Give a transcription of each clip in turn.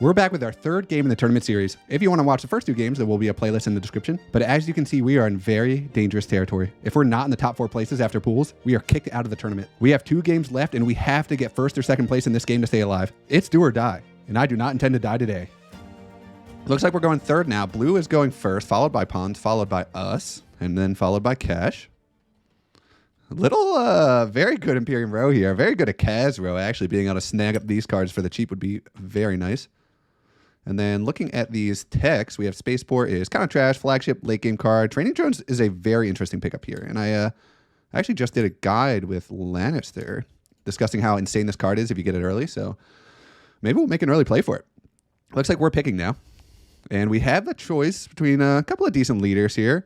We're back with our third game in the tournament series. If you want to watch the first two games, there will be a playlist in the description. But as you can see, we are in very dangerous territory. If we're not in the top 4 places after pools, we are kicked out of the tournament. We have 2 games left, and we have to get first or second place in this game to stay alive. It's do or die, and I do not intend to die today. Looks like we're going third now. Blue is going first, followed by Pawns, followed by us, and then followed by Cash. Very good Imperium row here. Very good at Kaz row, actually. Being able to snag up these cards for the cheap would be very nice. And then looking at these techs, we have Spaceport is kind of trash, flagship, late game card. Training Drones is a very interesting pickup here. And I actually just did a guide with Lannister discussing how insane this card is if you get it early. So maybe we'll make an early play for it. Looks like we're picking now. And we have the choice between a couple of decent leaders here.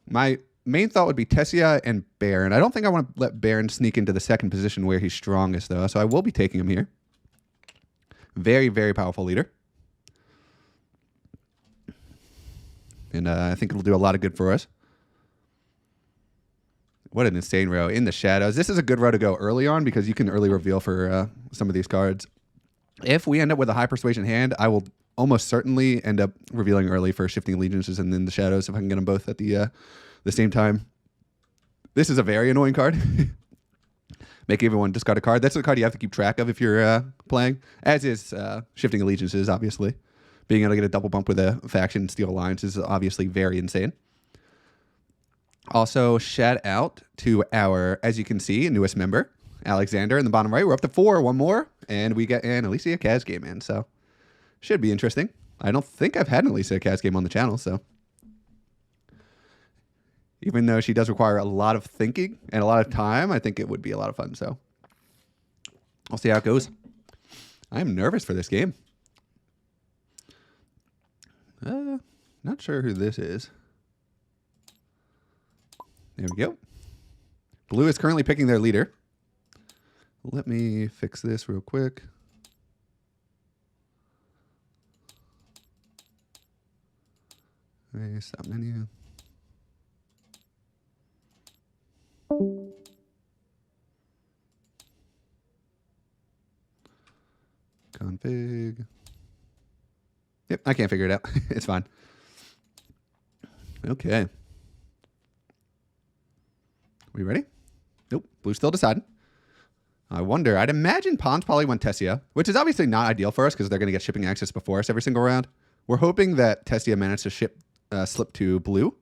My main thought would be Tessia and Baron. I don't think I want to let Baron sneak into the second position where he's strongest, though. So I will be taking him here. Very, very powerful leader. And I think it'll do a lot of good for us. What an insane row in the shadows. This is a good row to go early on because you can early reveal for some of these cards. If we end up with a high persuasion hand, I will almost certainly end up revealing early for Shifting Allegiances and then the shadows if I can get them both at the same time. This is a very annoying card. Make everyone discard a card. That's the card you have to keep track of if you're playing, as is Shifting Allegiances, obviously. Being able to get a double bump with a faction and steal alliance is obviously very insane. Also, shout out to our, as you can see, newest member, Alexander, in the bottom right. We're up to 4, one more, and we get an Alicia Kaz game in, so should be interesting. I don't think I've had an Alicia Kaz game on the channel, so even though she does require a lot of thinking and a lot of time, I think it would be a lot of fun, so I'll see how it goes. I'm nervous for this game. Not sure who this is. There we go. Blue is currently picking their leader. Let me fix this real quick. Okay, stop menu. Config. Yep, I can't figure it out. It's fine. Okay. We ready? Nope. Blue's still deciding. I wonder. I'd imagine Pawns probably went Tessia, which is obviously not ideal for us because they're going to get shipping access before us every single round. We're hoping that Tessia managed to slip to blue,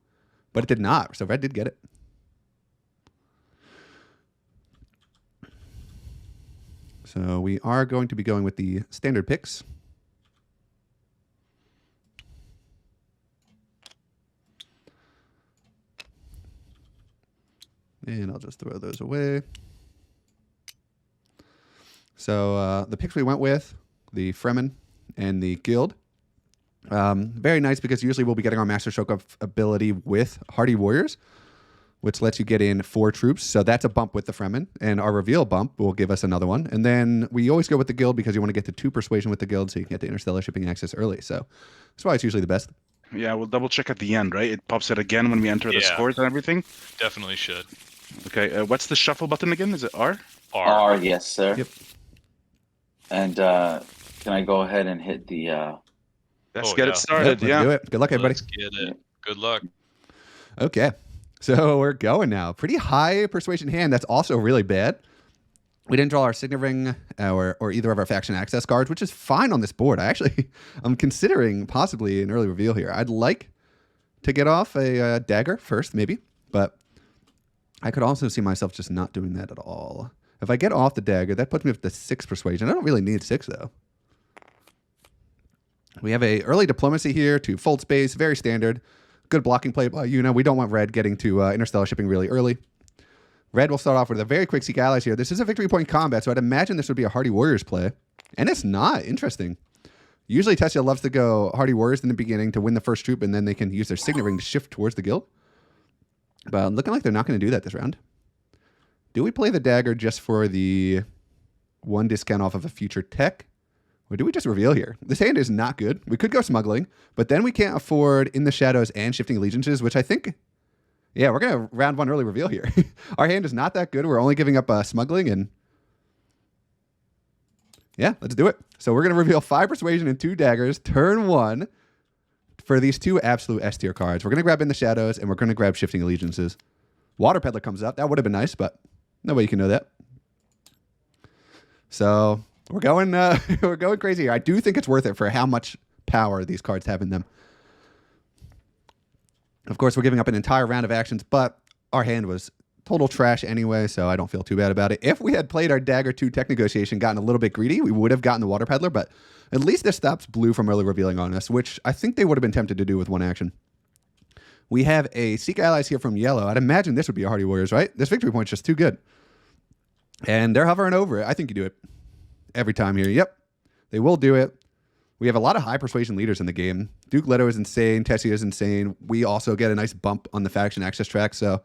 but it did not. So red did get it. So we are going to be going with the standard picks. And I'll just throw those away. So the picks we went with, the Fremen and the Guild. Very nice because usually we'll be getting our Master Stroke ability with Hardy Warriors, which lets you get in 4 troops. So that's a bump with the Fremen. And our reveal bump will give us another one. And then we always go with the Guild because you want to get to 2 persuasion with the Guild so you can get the interstellar shipping access early. So that's why it's usually the best. Yeah, we'll double check at the end, right? It pops it again when we enter the scores and everything? Definitely should. Okay, what's the shuffle button again? Is it R? R, yes, sir. Yep. And can I go ahead and hit the... Let's get it started, Let's do it. Good luck, everybody. Let's get it. Good luck. Okay. So we're going now. Pretty high persuasion hand. That's also really bad. We didn't draw our Signet Ring or either of our faction access cards, which is fine on this board. I'm considering possibly an early reveal here. I'd like to get off a dagger first, maybe, but I could also see myself just not doing that at all. If I get off the dagger, that puts me up to 6 persuasion. I don't really need 6, though. We have a early diplomacy here to fold space, very standard. Good blocking play by Yuna. We don't want red getting to interstellar shipping really early. Red will start off with a very quick Seek Allies here. This is a victory point combat, so I'd imagine this would be a Hardy Warriors play. And it's not. Interesting. Usually Tessia loves to go Hardy Warriors in the beginning to win the first troop, and then they can use their Signet Ring to shift towards the Guild. But looking like they're not going to do that this round. Do we play the dagger just for the 1 discount off of a future tech? Or do we just reveal here? This hand is not good. We could go smuggling, but then we can't afford In the Shadows and Shifting Allegiances, which I think... Yeah, we're going to round 1 early reveal here. Our hand is not that good. We're only giving up smuggling, and... Yeah, let's do it. So we're going to reveal 5 Persuasion and 2 Daggers, turn 1, for these 2 absolute S tier cards. We're going to grab In the Shadows, and we're going to grab Shifting Allegiances. Water Peddler comes up. That would have been nice, but no way you can know that. So we're going we're going crazy here. I do think it's worth it for how much power these cards have in them. Of course, we're giving up an entire round of actions, but our hand was total trash anyway, so I don't feel too bad about it. If we had played our Dagger 2 Tech Negotiation, gotten a little bit greedy, we would have gotten the Water Peddler, but at least this stops Blue from early revealing on us, which I think they would have been tempted to do with 1 action. We have a Seek Allies here from Yellow. I'd imagine this would be a Hardy Warriors, right? This victory point's just too good. And they're hovering over it. I think you do it every time here. Yep, they will do it. We have a lot of high persuasion leaders in the game. Duke Leto is insane. Tessia is insane. We also get a nice bump on the faction access track, so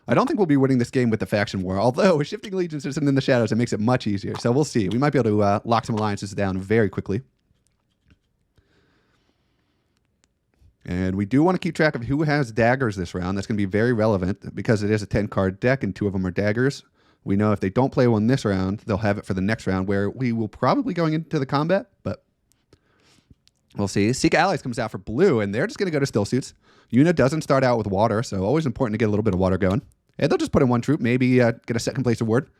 I don't think we'll be winning this game with the faction war, although with Shifting Allegiances and In the Shadows, it makes it much easier. So we'll see. We might be able to lock some alliances down very quickly. And we do want to keep track of who has daggers this round. That's going to be very relevant because it is a 10-card deck and 2 of them are daggers. We know if they don't play one this round, they'll have it for the next round where we will probably going into the combat, but we'll see. Seek Allies comes out for Blue, and they're just going to go to Still Suits. Yuna doesn't start out with water, so always important to get a little bit of water going. And they'll just put in 1 troop, maybe get a second place award.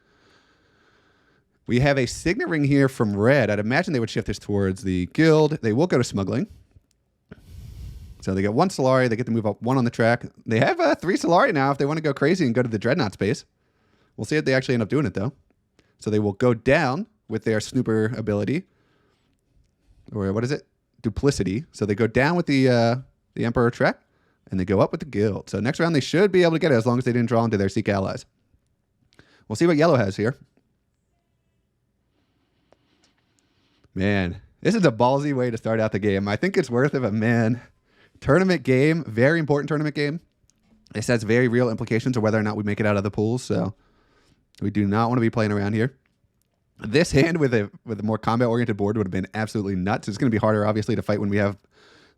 We have a Signet Ring here from Red. I'd imagine they would shift this towards the guild. They will go to Smuggling. So they get 1 Solari. They get to move up 1 on the track. They have 3 Solari now if they want to go crazy and go to the Dreadnought space. We'll see if they actually end up doing it, though. So they will go down with their Snooper ability. Or what is it? Duplicity. So they go down with the Emperor track, and they go up with the guild. So next round they should be able to get it as long as they didn't draw into their Seek Allies. We'll see what Yellow has here. Man, this is a ballsy way to start out the game. I think it's worth it, but man, tournament game, very important tournament game. This has very real implications of whether or not we make it out of the pools, so we do not want to be playing around here. This hand with a more combat-oriented board would have been absolutely nuts. It's going to be harder, obviously, to fight when we have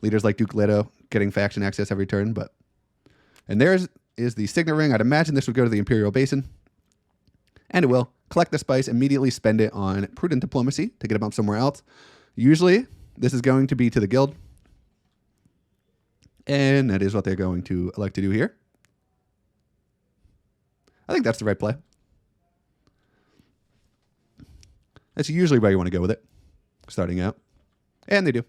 leaders like Duke Leto getting faction access every turn. And there is the Signet Ring. I'd imagine this would go to the Imperial Basin. And it will. Collect the spice, immediately spend it on Prudent Diplomacy to get a bump somewhere else. Usually, this is going to be to the guild. And that is what they're going to elect to do here. I think that's the right play. That's usually where you want to go with it, starting out. And they do.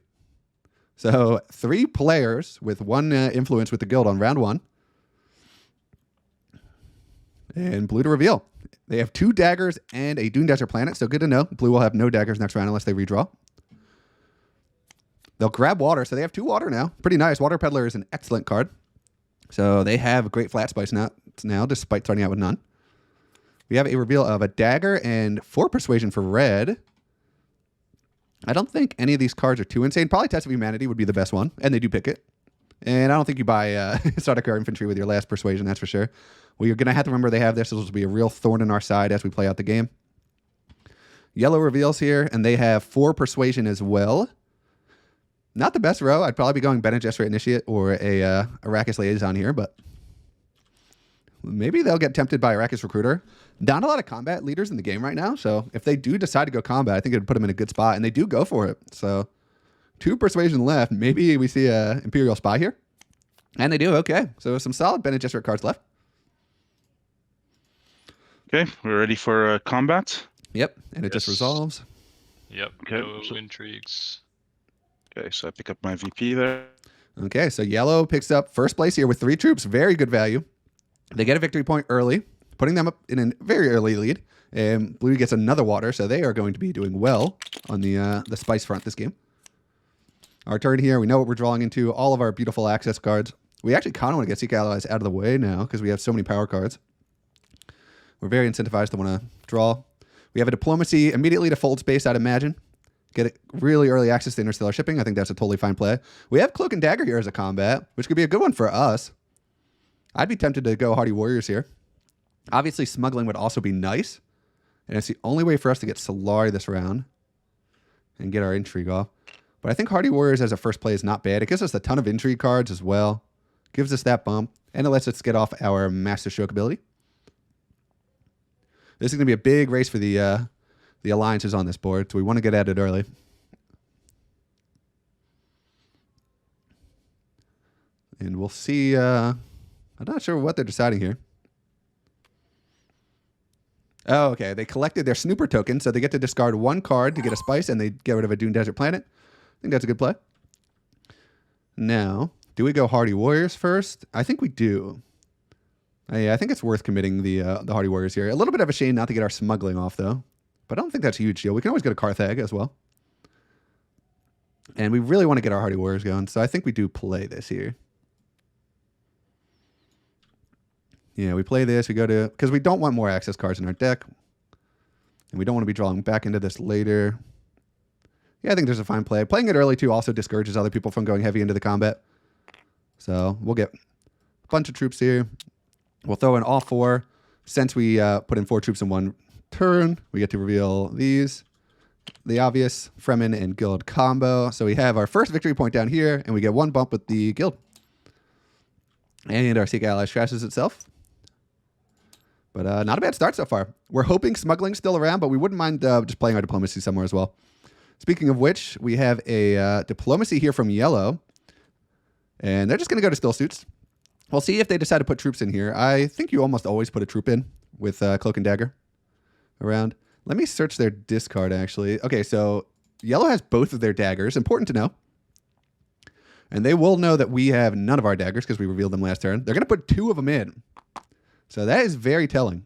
So 3 players with 1 influence with the guild on round 1. And Blue to reveal. They have 2 daggers and a Dune Desert Planet, so good to know. Blue will have no daggers next round unless they redraw. They'll grab water, so they have 2 water now. Pretty nice. Water Peddler is an excellent card. So they have a great flat spice now, despite starting out with none. We have a reveal of a dagger and 4 persuasion for Red. I don't think any of these cards are too insane. Probably Test of Humanity would be the best one, and they do pick it. And I don't think you buy Sardaukar Infantry with your last persuasion, that's for sure. Well, you're going to have to remember they have this. This will be a real thorn in our side as we play out the game. Yellow reveals here, and they have 4 persuasion as well. Not the best row. I'd probably be going Bene Gesserit Initiate or a Arrakis Liaison here, but maybe they'll get tempted by Arrakis Recruiter. Not a lot of combat leaders in the game right now, so if they do decide to go combat, I think it would put them in a good spot, and they do go for it. So 2 persuasion left. Maybe we see a Imperial Spy here. And they do. Okay. So some solid Bene Gesserit cards left. Okay, we're ready for combat. Yep. And it just resolves. Yep. Okay, No so- intrigues. Okay, so I pick up my VP there. Okay. So Yellow picks up first place here with 3 troops. Very good value. They get a victory point early, putting them up in a very early lead. And Blue gets another water, so they are going to be doing well on the spice front this game. Our turn here, we know what we're drawing into. All of our beautiful access cards. We actually kind of want to get Seek Allies out of the way now because we have so many power cards. We're very incentivized to want to draw. We have a Diplomacy immediately to fold space, I'd imagine. Get really early access to interstellar shipping. I think that's a totally fine play. We have Cloak and Dagger here as a combat, which could be a good one for us. I'd be tempted to go Hardy Warriors here. Obviously, Smuggling would also be nice. And it's the only way for us to get Solari this round and get our Intrigue off. But I think Hardy Warriors as a first play is not bad. It gives us a ton of Intrigue cards as well. Gives us that bump. And it lets us get off our Master Stroke ability. This is going to be a big race for the the alliances on this board, so we want to get at it early. And we'll see. I'm not sure what they're deciding here. Oh, okay. They collected their snooper token, so they get to discard 1 card to get a spice, and they get rid of a Dune Desert Planet. I think that's a good play. Now, do we go Hardy Warriors first? I think we do. Yeah, I think it's worth committing the Hardy Warriors here. A little bit of a shame not to get our smuggling off, though. But I don't think that's a huge deal. We can always go to Carthag as well. And we really want to get our Hardy Warriors going, so I think we do play this here. Yeah, we play this. We go to... Because we don't want more access cards in our deck. And we don't want to be drawing back into this later. Yeah, I think there's a fine play. Playing it early, too, also discourages other people from going heavy into the combat. So we'll get a bunch of troops here. We'll throw in all 4. Since we put in 4 troops in 1 turn, we get to reveal these. The obvious Fremen and Guild combo. So we have our first victory point down here, and we get 1 bump with the Guild. And our Seek Allies trashes itself. But not a bad start so far. We're hoping smuggling's still around, but we wouldn't mind just playing our diplomacy somewhere as well. Speaking of which, we have a diplomacy here from Yellow. And they're just going to go to Still Suits. We'll see if they decide to put troops in here. I think you almost always put a troop in with Cloak and Dagger around. Let me search their discard, actually. Okay, so Yellow has both of their daggers. Important to know. And they will know that we have none of our daggers because we revealed them last turn. They're going to put 2 of them in. So that is very telling.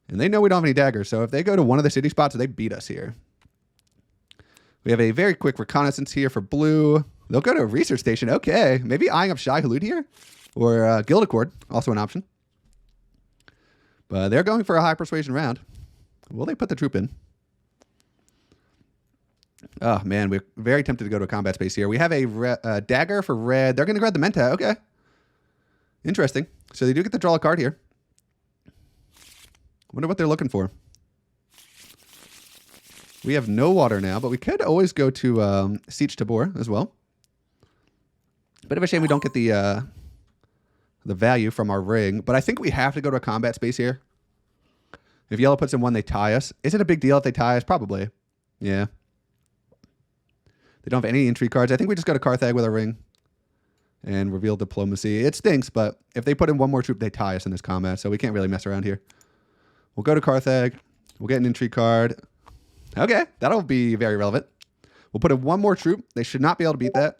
And they know we don't have any daggers, so if they go to one of the city spots, they beat us here. We have a very quick reconnaissance here for blue. They'll go to a research station. Okay, maybe eyeing up Shai Hulud here. Or Guild Accord, also an option. But they're going for a high persuasion round. Will they put the troop in? Oh, man, we're very tempted to go to a combat space here. We have a dagger for red. They're going to grab the Menta. Okay. Interesting. So they do get to draw a card here. Wonder what they're looking for. We have no water now, but we could always go to Siege Tabor as well. Bit of a shame we don't get the value from our ring, but I think we have to go to a combat space here. If Yellow puts in 1, they tie us. Is it a big deal if they tie us? Probably. Yeah. They don't have any intrigue cards. I think we just go to Carthag with a ring and reveal diplomacy. It stinks, but if they put in 1 more troop, they tie us in this combat, so we can't really mess around here. We'll go to Carthag. We'll get an intrigue card. Okay, that'll be very relevant. We'll put in 1 more troop. They should not be able to beat that.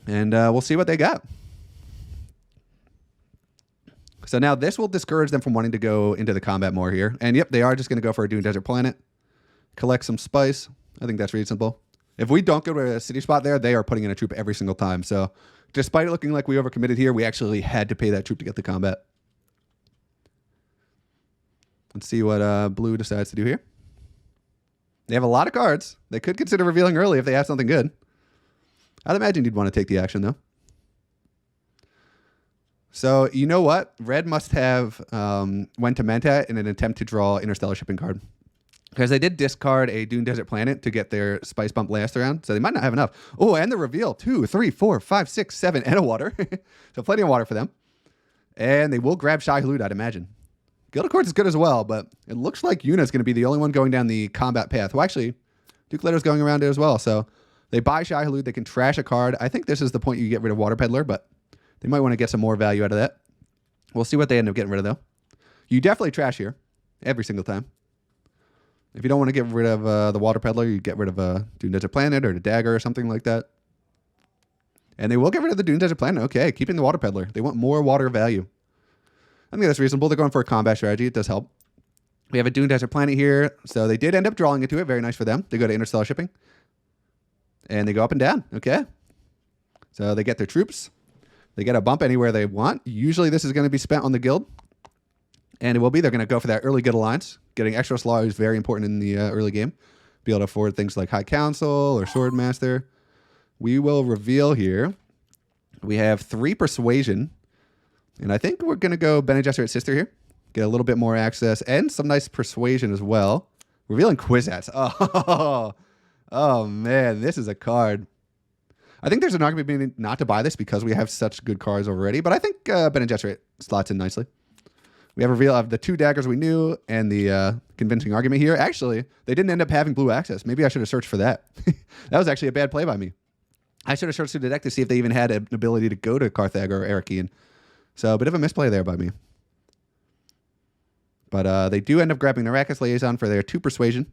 And we'll see what they got. So now this will discourage them from wanting to go into the combat more here. And yep, they are just going to go for a Dune Desert Planet. Collect some spice. I think that's reasonable. If we don't go to a city spot there, they are putting in a troop every single time. So despite it looking like we overcommitted here, we actually had to pay that troop to get the combat. Let's see what blue decides to do here. They have a lot of cards. They could consider revealing early if they have something good. I'd imagine you'd want to take the action, though. So, you know what? Red must have went to Menta in an attempt to draw Interstellar Shipping card. Because they did discard a Dune Desert Planet to get their spice bump last round. So they might not have enough. Oh, and the reveal. 2, 3, 4, 5, 6, 7, and a water. So plenty of water for them. And they will grab Shai Hulud, I'd imagine. Guild Accord is good as well, but it looks like Yuna's going to be the only one going down the combat path. Well, actually, Duke Leto's going around it as well. So they buy Shai Hulud. They can trash a card. I think this is the point you get rid of Water Peddler, but they might want to get some more value out of that. We'll see what they end up getting rid of, though. You definitely trash here every single time. If you don't want to get rid of the Water Peddler, you get rid of a Dune Desert Planet or the Dagger or something like that. And they will get rid of the Dune Desert Planet. Okay, keeping the Water Peddler. They want more water value. I think that's reasonable. They're going for a combat strategy. It does help. We have a Dune Desert Planet here. So they did end up drawing into it. Very nice for them. They go to Interstellar Shipping. And they go up and down. Okay. So they get their troops. They get a bump anywhere they want. Usually this is going to be spent on the guild. And it will be. They're going to go for that early guild alliance. Getting extra slaw is very important in the early game. Be able to afford things like High Council or Swordmaster. We will reveal here. We have 3 persuasion. And I think we're going to go Bene Gesserit Sister here. Get a little bit more access and some nice persuasion as well. Revealing Kwisatz. Oh, man, this is a card. I think there's an argument being not to buy this because we have such good cards already, but I think Bene Gesserit slots in nicely. We have a reveal of the 2 daggers we knew and the convincing argument here. Actually, they didn't end up having blue access. Maybe I should have searched for that. That was actually a bad play by me. I should have searched through the deck to see if they even had an ability to go to Carthag or Arakian. So a bit of a misplay there by me. But they do end up grabbing the Arrakis Liaison for their 2 persuasion.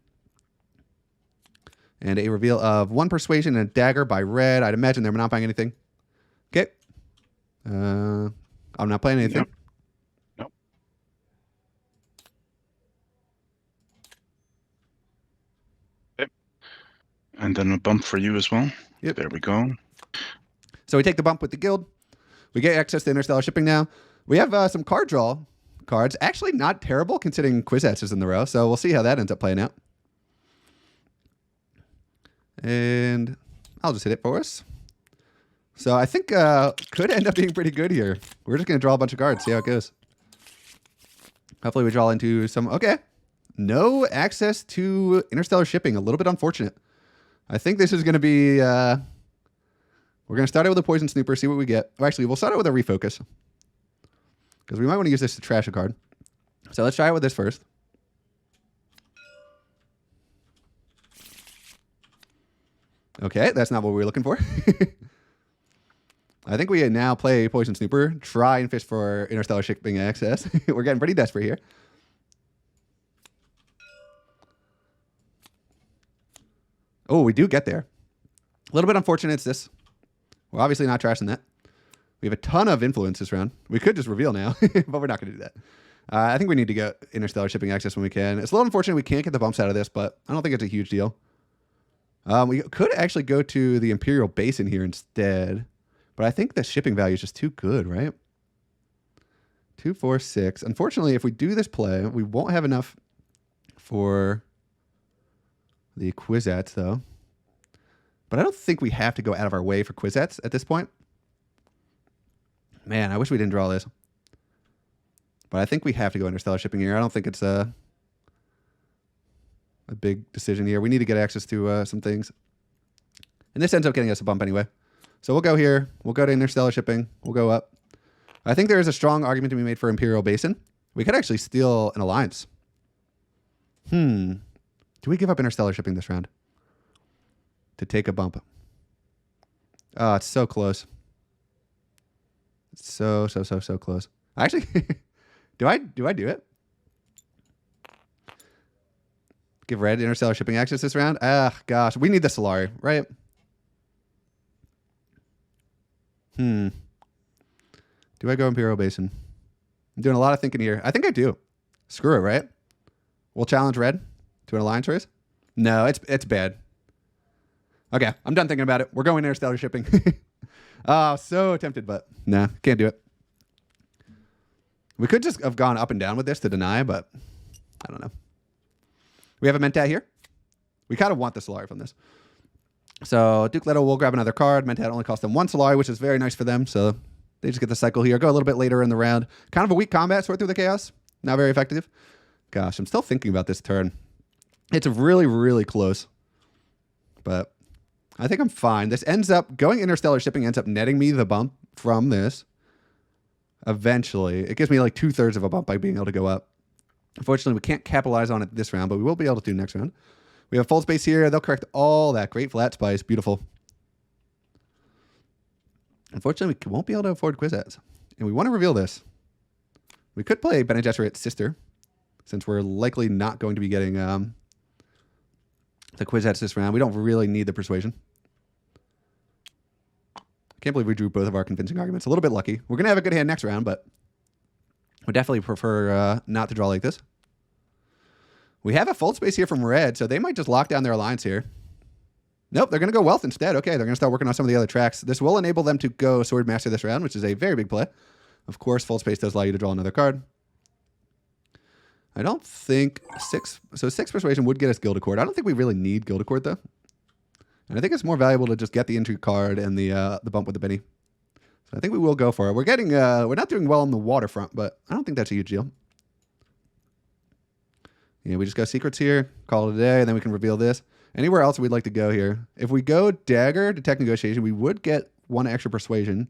And a reveal of 1 persuasion and a dagger by red. I'd imagine they're not buying anything. Okay. I'm not playing anything. Nope. Okay. And then a bump for you as well. Yep. There we go. So we take the bump with the guild. We get access to interstellar shipping now. We have some card draw cards. Actually not terrible considering Kwisatz is in the row. So we'll see how that ends up playing out. And I'll just hit it for us. So I think could end up being pretty good here. We're just going to draw a bunch of cards, see how it goes. Hopefully we draw into some... Okay. No access to interstellar shipping. A little bit unfortunate. I think this is going to be... we're going to start out with a Poison Snooper, see what we get. Or actually, we'll start out with a Refocus. Because we might want to use this to trash a card. So let's try it with this first. Okay, that's not what we were looking for. I think we now play Poison Snooper, try and fish for interstellar shipping access. We're getting pretty desperate here. Oh, we do get there. A little bit unfortunate it's this. We're obviously not trashing that. We have a ton of influence this round. We could just reveal now, but we're not going to do that. I think we need to get interstellar shipping access when we can. It's a little unfortunate we can't get the bumps out of this, but I don't think it's a huge deal. We could actually go to the Imperial Basin here instead, but I think the shipping value is just too good, right? 2, 4, 6. Unfortunately, if we do this play, we won't have enough for the Kwisatz, though. But I don't think we have to go out of our way for Kwisatz at this point. Man, I wish we didn't draw this. But I think we have to go interstellar shipping here. I don't think it's a big decision here. We need to get access to some things. And this ends up getting us a bump anyway. So we'll go here. We'll go to interstellar shipping. We'll go up. I think there is a strong argument to be made for Imperial Basin. We could actually steal an alliance. Do we give up interstellar shipping this round to take a bump? Oh, it's so close. It's so close. Actually, do I do it? Give red interstellar shipping access this round? Ah, gosh. We need the Solari, right? Do I go Imperial Basin? I'm doing a lot of thinking here. I think I do. Screw it, right? We'll challenge red to an alliance race. No, it's bad. Okay, I'm done thinking about it. We're going interstellar shipping. Oh, so tempted, but nah, can't do it. We could just have gone up and down with this to deny, but I don't know. We have a Mentat here. We kind of want the Solari from this. So Duke Leto will grab another card. Mentat only costs them 1 Solari, which is very nice for them. So they just get the cycle here. Go a little bit later in the round. Kind of a weak combat, sort through the chaos. Not very effective. Gosh, I'm still thinking about this turn. It's really, really close. But I think I'm fine. This ends up, going interstellar shipping ends up netting me the bump from this. Eventually. It gives me like 2/3 of a bump by being able to go up. Unfortunately, we can't capitalize on it this round, but we will be able to do next round. We have full space here. They'll correct all that. Great flat spice. Beautiful. Unfortunately, we won't be able to afford Kwisatz. And we want to reveal this. We could play Bene Gesserit's sister, since we're likely not going to be getting the Kwisatz this round. We don't really need the persuasion. I can't believe we drew both of our convincing arguments. A little bit lucky. We're going to have a good hand next round, but would definitely prefer not to draw like this. We have a fold space here from red, so they might just lock down their alliance here. Nope, they're going to go wealth instead. Okay, they're going to start working on some of the other tracks. This will enable them to go Sword Master this round, which is a very big play. Of course, fold space does allow you to draw another card. I don't think 6... So 6 persuasion would get us Guild Accord. I don't think we really need Guild Accord, though. And I think it's more valuable to just get the entry card and the bump with the Benny. So I think we will go for it. We're getting... we're not doing well on the waterfront, but I don't think that's a huge deal. Yeah, we just got secrets here, call it a day, and then we can reveal this. Anywhere else we'd like to go here? If we go dagger, detect, negotiation, we would get 1 extra persuasion,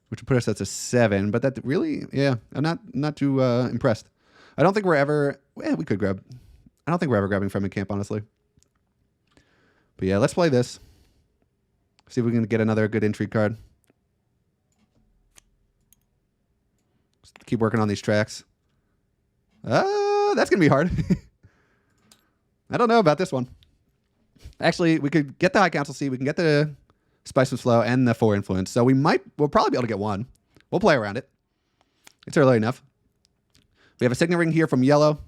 which would put us at a 7. But that really, yeah, I'm not too impressed. I don't think we're ever. Well, we could grab. I don't think we're ever grabbing from a camp, honestly. But yeah, let's play this. See if we can get another good intrigue card. Just keep working on these tracks. That's gonna be hard. I don't know about this one. Actually, we could get the High Council seat. We can get the Spice and Slow and the 4 influence. So we'll probably be able to get 1. We'll play around it. It's early enough. We have a Signet Ring here from yellow.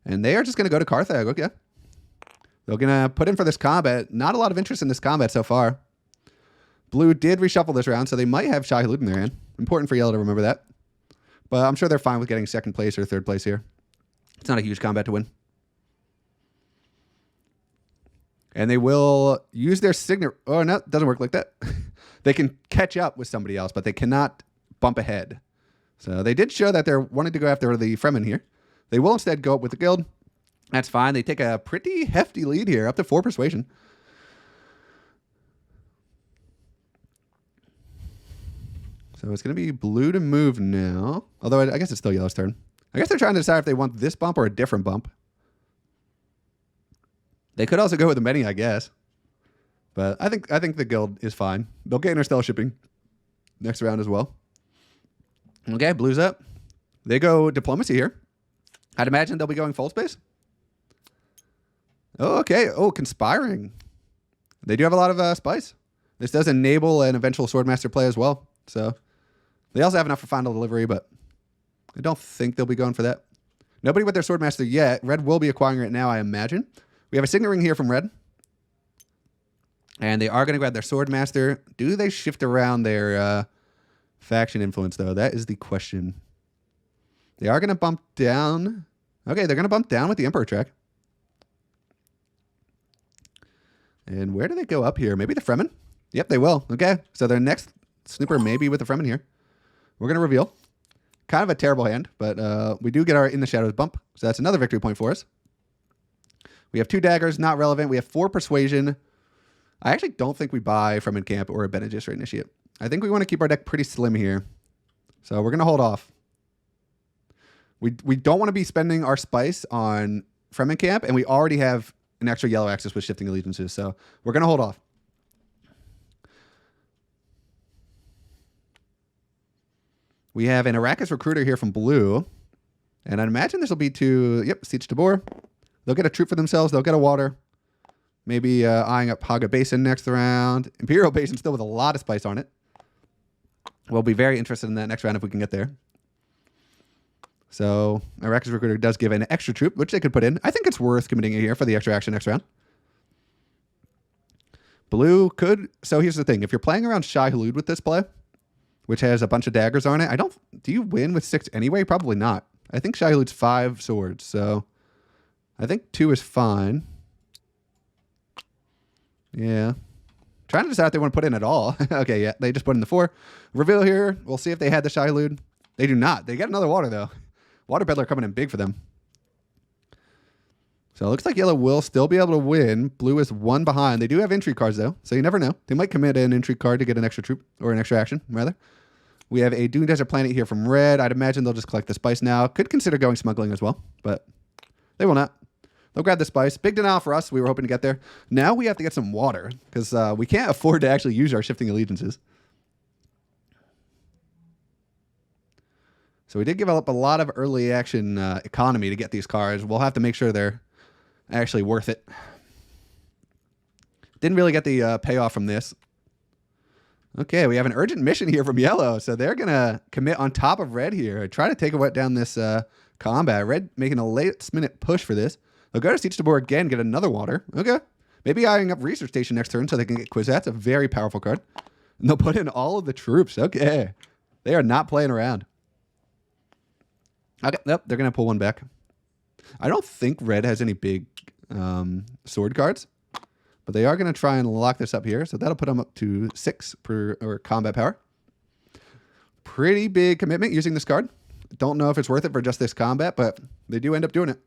And they are just going to go to Carthage. Okay. They're going to put in for this combat. Not a lot of interest in this combat so far. Blue did reshuffle this round, so they might have Shai Hulud in their hand. Important for yellow to remember that. But I'm sure they're fine with getting 2nd place or 3rd place here. It's not a huge combat to win. And they will use their Signet... Oh, no, it doesn't work like that. They can catch up with somebody else, but they cannot bump ahead. So they did show that they're wanting to go after the Fremen here. They will instead go up with the guild. That's fine. They take a pretty hefty lead here, up to 4 persuasion. So it's going to be blue to move now. Although I guess it's still yellow's turn. I guess they're trying to decide if they want this bump or a different bump. They could also go with the many, I guess. But I think the guild is fine. They'll get interstellar shipping next round as well. Okay, blue's up. They go diplomacy here. I'd imagine they'll be going full space. Oh, okay. Oh, conspiring. They do have a lot of spice. This does enable an eventual Swordmaster play as well. So they also have enough for final delivery, but I don't think they'll be going for that. Nobody with their Swordmaster yet. Red will be acquiring it now, I imagine. We have a Signet Ring here from Red. And they are going to grab their Swordmaster. Do they shift around their faction influence, though? That is the question. They are going to bump down. Okay, they're going to bump down with the Emperor track. And where do they go up here? Maybe the Fremen? Yep, they will. Okay, so their next snooper may be with the Fremen here. We're going to reveal. Kind of a terrible hand, but we do get our In the Shadows bump. So that's another victory point for us. We have 2 daggers, not relevant. We have 4 persuasion. I actually don't think we buy Fremen Camp or a Bene Gesserit Initiate. I think we want to keep our deck pretty slim here. So we're going to hold off. We don't want to be spending our spice on Fremen Camp, and we already have an extra yellow axis with shifting allegiances. So we're going to hold off. We have an Arrakis Recruiter here from blue. And I'd imagine this will be to, yep, Siege Tabor. They'll get a troop for themselves. They'll get a water. Maybe eyeing up Haga Basin next round. Imperial Basin still with a lot of spice on it. We'll be very interested in that next round if we can get there. So Arrakis Recruiter does give an extra troop, which they could put in. I think it's worth committing it here for the extra action next round. Blue could... So here's the thing. If you're playing around Shai Hulud with this play, which has a bunch of daggers on it, do you win with 6 anyway? Probably not. I think Shai Hulud's 5 swords, so I think 2 is fine. Yeah. Trying to decide if they want to put in at all. Okay, yeah, they just put in the 4. Reveal here. We'll see if they had the Shai Hulud. They do not. They get another water, though. Water Peddler coming in big for them. So it looks like yellow will still be able to win. Blue is 1 behind. They do have intrigue cards, though, so you never know. They might commit an intrigue card to get an extra troop, or an extra action, rather. We have a Dune Desert Planet here from red. I'd imagine they'll just collect the spice now. Could consider going smuggling as well, but they will not. They'll grab the spice. Big denial for us. We were hoping to get there. Now we have to get some water, because we can't afford to actually use our shifting allegiances. So we did give up a lot of early action economy to get these cards. We'll have to make sure they're actually worth it. Didn't really get the payoff from this. Okay, we have an urgent mission here from yellow. So they're going to commit on top of red here. Try to take down this combat. Red making a last-minute push for this. They'll go to Siege Tabor again, get another water. Okay. Maybe eyeing up Research Station next turn so they can get Quiz. That's a very powerful card. And they'll put in all of the troops. Okay. They are not playing around. Okay, nope, they're going to pull 1 back. I don't think red has any big sword cards, but they are going to try and lock this up here. So that'll put them up to 6 per or combat power. Pretty big commitment using this card. Don't know if it's worth it for just this combat, but they do end up doing it.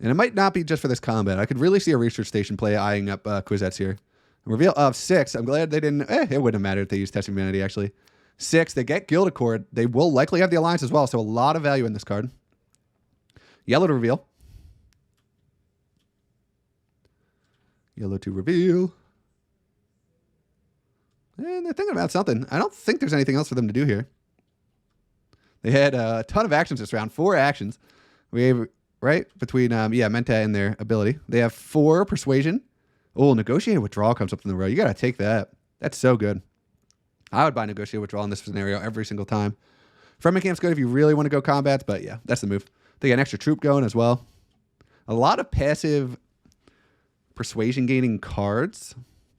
And it might not be just for this combat. I could really see a research station play eyeing up Quizettes here. Reveal of 6. I'm glad they didn't. It wouldn't have mattered if they used Testing Humanity, actually. 6. They get Guild Accord. They will likely have the Alliance as well, so a lot of value in this card. Yellow to reveal. Yellow to reveal. And they're thinking about something. I don't think there's anything else for them to do here. They had a ton of actions this round. 4 actions. We have, right? Between, Menta and their ability. They have 4 Persuasion. Oh, Negotiated Withdrawal comes up in the row. You got to take that. That's so good. I would buy Negotiated Withdrawal in this scenario every single time. Fremen Camp's good if you really want to go combats, but yeah, that's the move. They got an extra troop going as well. A lot of passive persuasion gaining cards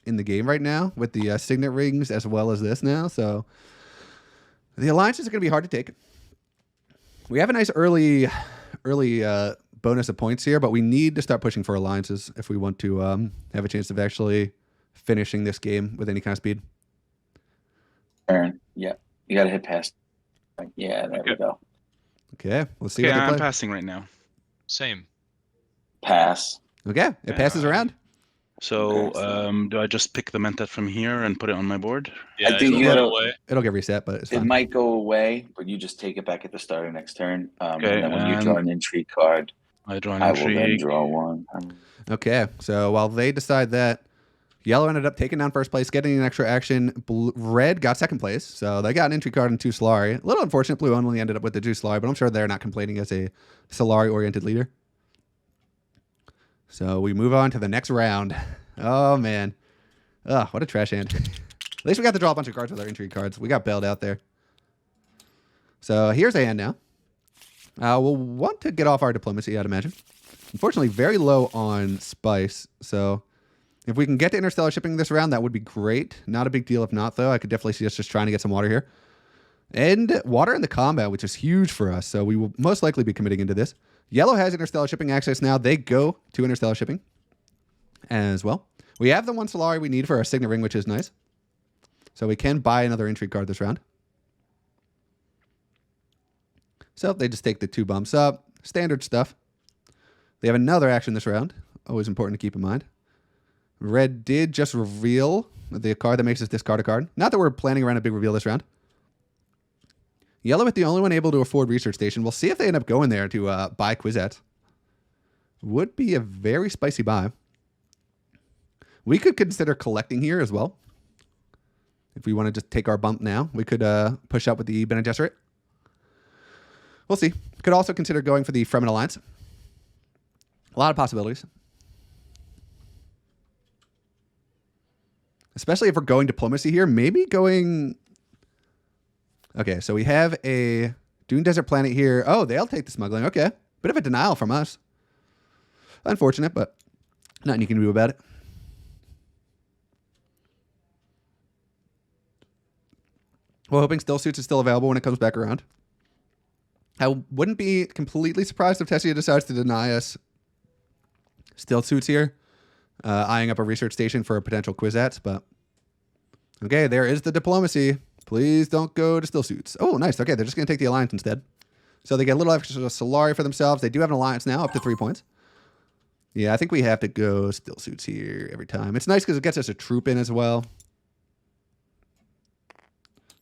in the game right now with the Signet Rings as well as this now. So the alliances are going to be hard to take. We have a nice early bonus of points here, but we need to start pushing for alliances if we want to have a chance of actually finishing this game with any kind of speed. Turn. Yeah. You got to hit past. Yeah, there we go. Okay, let's see Okay, what they I'm play. passing right now. Same. Pass. Okay, it passes around. So Okay, do I just pick the Mentat from here and put it on my board? Yeah, think it'll you go gotta- away. It'll get reset, but it's It fine. might go away, but you just take it back at the start of next turn. Okay, And then when you draw an intrigue card, I draw an I will then intrigue. draw one. Okay, so while they decide that, yellow ended up taking down first place, getting an extra action. Red got second place, so they got an entry card and 2 Solari. A little unfortunate, blue only ended up with the 2 Solari, but I'm sure they're not complaining as a Solari-oriented leader. So we move on to the next round. Oh, man. Oh, what a trash hand. At least we got to draw a bunch of cards with our intrigue cards. We got bailed out there. So here's a hand now. We'll want to get off our diplomacy, I'd imagine. Unfortunately, very low on spice, so if we can get to interstellar shipping this round, that would be great. Not a big deal if not, though. I could definitely see us just trying to get some water here. And water in the combat, which is huge for us, so we will most likely be committing into this. Yellow has interstellar shipping access now. They go to interstellar shipping as well. We have the 1 Solari we need for our Signet Ring, which is nice. So we can buy another intrigue card this round. So they just take the 2 bumps up. Standard stuff. They have another action this round. Always important to keep in mind. Red did just reveal the card that makes us discard a card. Not that we're planning around a big reveal this round. Yellow is the only one able to afford Research Station. We'll see if they end up going there to buy Quizettes. Would be a very spicy buy. We could consider collecting here as well. If we want to just take our bump now, we could push up with the Bene Gesserit. We'll see. Could also consider going for the Fremen Alliance. A lot of possibilities. Especially if we're going diplomacy here. Maybe going... Okay, so we have a Dune Desert Planet here. Oh, they'll take the smuggling. Okay. Bit of a denial from us. Unfortunate, but nothing you can do about it. Well, hoping Still Suits is still available when it comes back around. I wouldn't be completely surprised if Tessia decides to deny us Still Suits here. Eyeing up a research station for a potential Quizettes, but... Okay, there is the diplomacy. Please don't go to Still Suits. Oh, nice. Okay, they're just going to take the Alliance instead. So they get a little extra Solari for themselves. They do have an Alliance now, up to 3 points. Yeah, I think we have to go Still Suits here every time. It's nice because it gets us a troop in as well.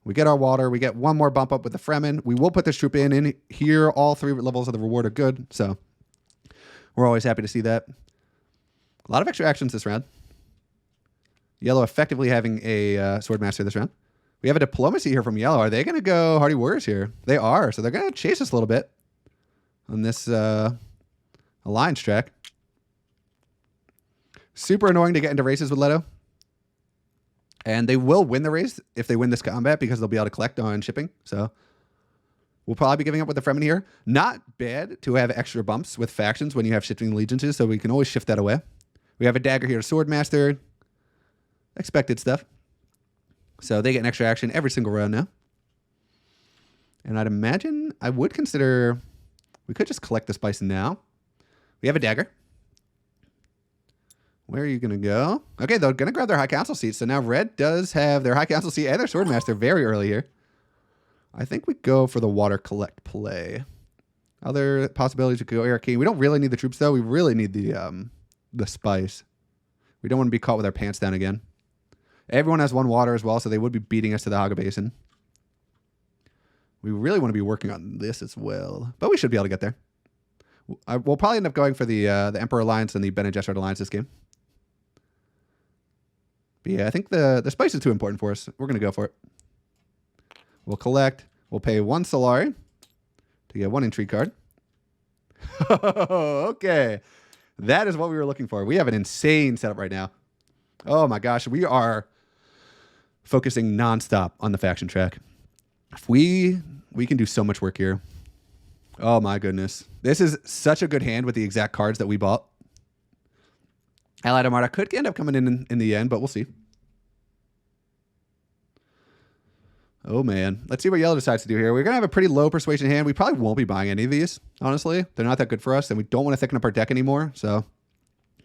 We get our water. We get one more bump up with the Fremen. We will put this troop in here. All 3 levels of the reward are good, so we're always happy to see that. A lot of extra actions this round. Yellow effectively having a Swordmaster this round. We have a diplomacy here from Yellow. Are they going to go Hardy Warriors here? They are, so they're going to chase us a little bit on this alliance track. Super annoying to get into races with Leto. And they will win the race if they win this combat because they'll be able to collect on shipping. So we'll probably be giving up with the Fremen here. Not bad to have extra bumps with factions when you have shifting allegiances, so we can always shift that away. We have a dagger here, Swordmaster. Expected stuff. So they get an extra action every single round now. And I'd imagine I would consider we could just collect the spice now. We have a dagger. Where are you going to go? Okay, they're going to grab their High Council seats. So now Red does have their High Council seat and their Swordmaster very early here. I think we go for the Water Collect play. Other possibilities, we could go Arcane. We don't really need the troops, though. We really need the spice. We don't want to be caught with our pants down again. Everyone has 1 water as well, so they would be beating us to the Haga Basin. We really want to be working on this as well, but we should be able to get there. We'll probably end up going for the Emperor Alliance and the Bene Gesserit Alliance this game. But yeah, I think the spice is too important for us. We're going to go for it. We'll collect. We'll pay 1 Solari to get 1 intrigue card. Okay. That is what we were looking for. We have an insane setup right now. Oh my gosh. We are focusing nonstop on the faction track. If we can do so much work here. Oh my goodness. This is such a good hand with the exact cards that we bought. Allied Armada could end up coming in the end, but we'll see. Oh man. Let's see what yellow decides to do here. We're going to have a pretty low persuasion hand. We probably won't be buying any of these, honestly. They're not that good for us, and we don't want to thicken up our deck anymore, so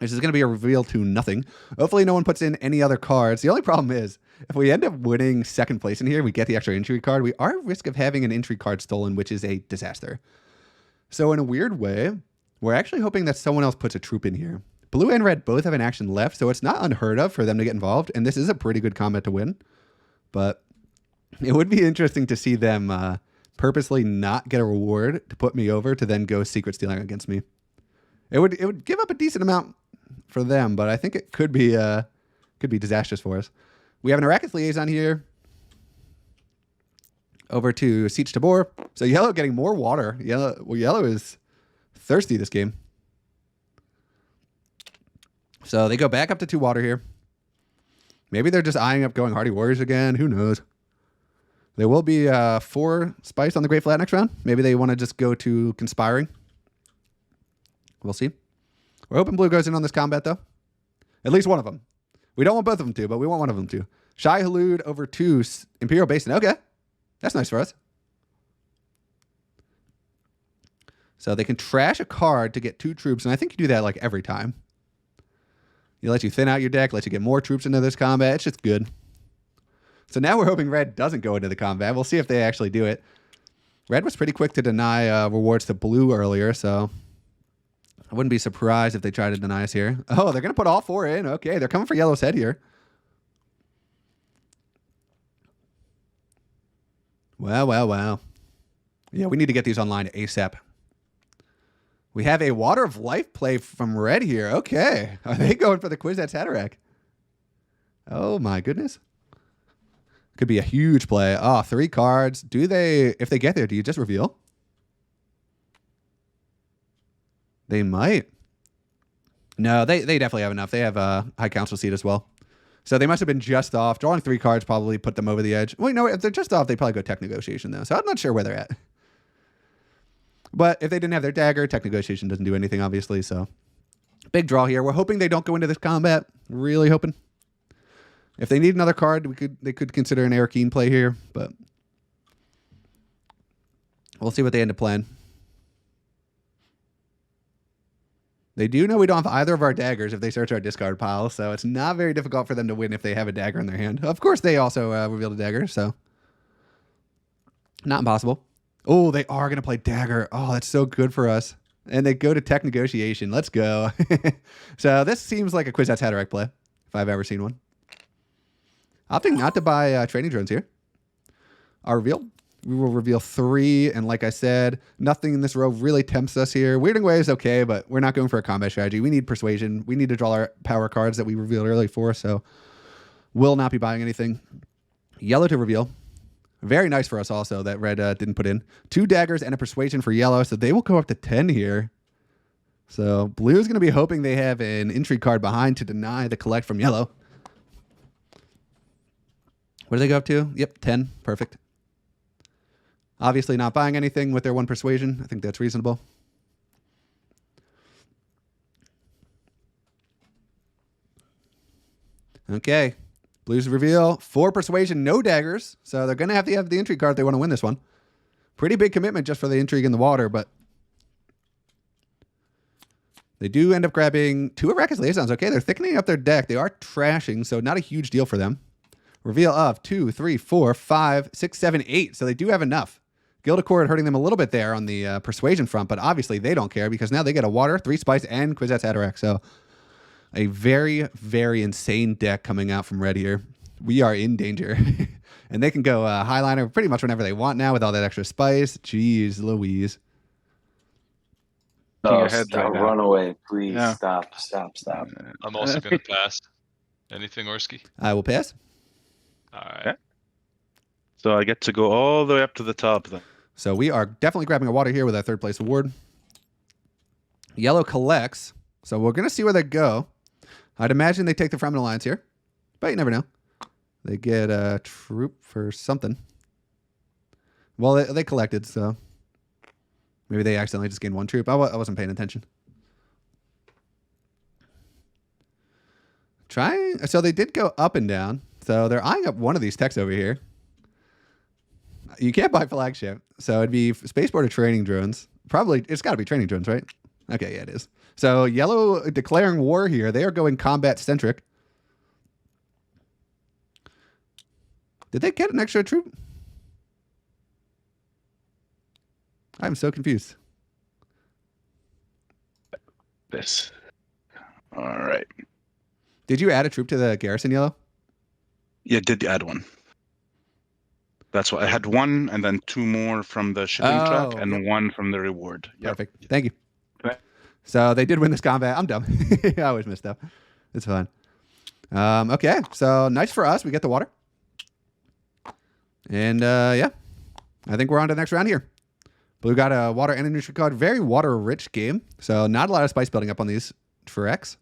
this is going to be a reveal to nothing. Hopefully no one puts in any other cards. The only problem is, if we end up winning second place in here, we get the extra intrigue card, we are at risk of having an intrigue card stolen, which is a disaster. So in a weird way, we're actually hoping that someone else puts a troop in here. Blue and red both have an action left, so it's not unheard of for them to get involved, and this is a pretty good combat to win. But it would be interesting to see them purposely not get a reward to put me over to then go secret stealing against me. It would give up a decent amount for them, but I think it could be disastrous for us. We have an Arrakis liaison here. Over to Siege Tabor. So yellow getting more water. Yellow is thirsty this game. So they go back up to 2 water here. Maybe they're just eyeing up going Hardy Warriors again. Who knows? There will be 4 spice on the Great Flat next round. Maybe they want to just go to Conspiring. We'll see. We're hoping blue goes in on this combat, though. At least one of them. We don't want both of them to, but we want one of them to. Shai Halud over to Imperial Basin. Okay. That's nice for us. So they can trash a card to get 2 troops, and I think you do that like every time. It lets you thin out your deck, lets you get more troops into this combat. It's just good. So now we're hoping red doesn't go into the combat. We'll see if they actually do it. Red was pretty quick to deny rewards to blue earlier, so I wouldn't be surprised if they try to deny us here. Oh, they're going to put all 4 in. Okay, they're coming for yellow's head here. Wow. Yeah, we need to get these online ASAP. We have a Water of Life play from red here. Okay. Are they going for the Kwisatz Haderach? Oh, my goodness. Could be a huge play. Oh, 3 cards. If they get there, do you just reveal? They might. No, they definitely have enough. They have a High Council seat as well. So they must have been just off. Drawing 3 cards probably put them over the edge. Well, if they're just off, they probably go Tech Negotiation, though. So I'm not sure where they're at. But if they didn't have their dagger, Tech Negotiation doesn't do anything, obviously. So big draw here. We're hoping they don't go into this combat. Really hoping. If they need another card, they could consider an Arcane play here. But we'll see what they end up playing. They do know we don't have either of our daggers if they search our discard pile, so it's not very difficult for them to win if they have a dagger in their hand. Of course, they also revealed a dagger, so not impossible. Oh, they are going to play dagger. Oh, that's so good for us. And they go to Tech Negotiation. Let's go. So this seems like a Kwisatz Haderach play, if I've ever seen one. Opting not to buy training drones here. Our reveal. We will reveal 3, and like I said, nothing in this row really tempts us here. Weirding Way is okay, but we're not going for a combat strategy. We need persuasion. We need to draw our power cards that we revealed early for, so will not be buying anything. Yellow to reveal. Very nice for us also that red didn't put in. 2 daggers and a persuasion for yellow, so they will go up to 10 here. So blue is going to be hoping they have an intrigue card behind to deny the collect from yellow. What do they go up to? Yep, 10. Perfect. Obviously not buying anything with their 1 persuasion. I think that's reasonable. Okay. Blues reveal. 4 persuasion, no daggers. So they're going to have the intrigue card if they want to win this one. Pretty big commitment just for the intrigue in the water, but they do end up grabbing 2 Arrakis liaisons. Okay, they're thickening up their deck. They are trashing, so not a huge deal for them. Reveal of 2, 3, 4, 5, 6, 7, 8. So they do have enough Guild Accord hurting them a little bit there on the persuasion front, but obviously they don't care because now they get a water, 3 spice, and Kwisatz Haderach. So a very, very insane deck coming out from red here. We are in danger. And they can go Highliner pretty much whenever they want now with all that extra spice. Jeez Louise. No, ahead stop, right now. run away, please. Yeah. Stop. I'm also going to pass. Anything, Orsky? I will pass. All right. Okay. So I get to go all the way up to the top then. So we are definitely grabbing a water here with our 3rd place award. Yellow collects. So we're going to see where they go. I'd imagine they take the Fremen Alliance here. But you never know. They get a troop for something. Well, they collected, so maybe they accidentally just gained 1 troop. I wasn't paying attention. So they did go up and down. So they're eyeing up one of these techs over here. You can't buy flagship. So it'd be spaceport or training drones. Probably, it's got to be training drones, right? Okay, yeah, it is. So yellow declaring war here. They are going combat centric. Did they get an extra troop? I'm so confused. This. All right. Did you add a troop to the garrison, yellow? Yeah, did add 1. That's what I had 1 and then 2 more from the shipping track and 1 from the reward. Yep. Perfect. Thank you. Okay. So they did win this combat. I'm dumb. I always messed up. It's fine. Okay. So nice for us. We get the water. And yeah, I think we're on to the next round here. Blue got a water and a neutral card. Very water-rich game. So not a lot of spice building up on these tracks.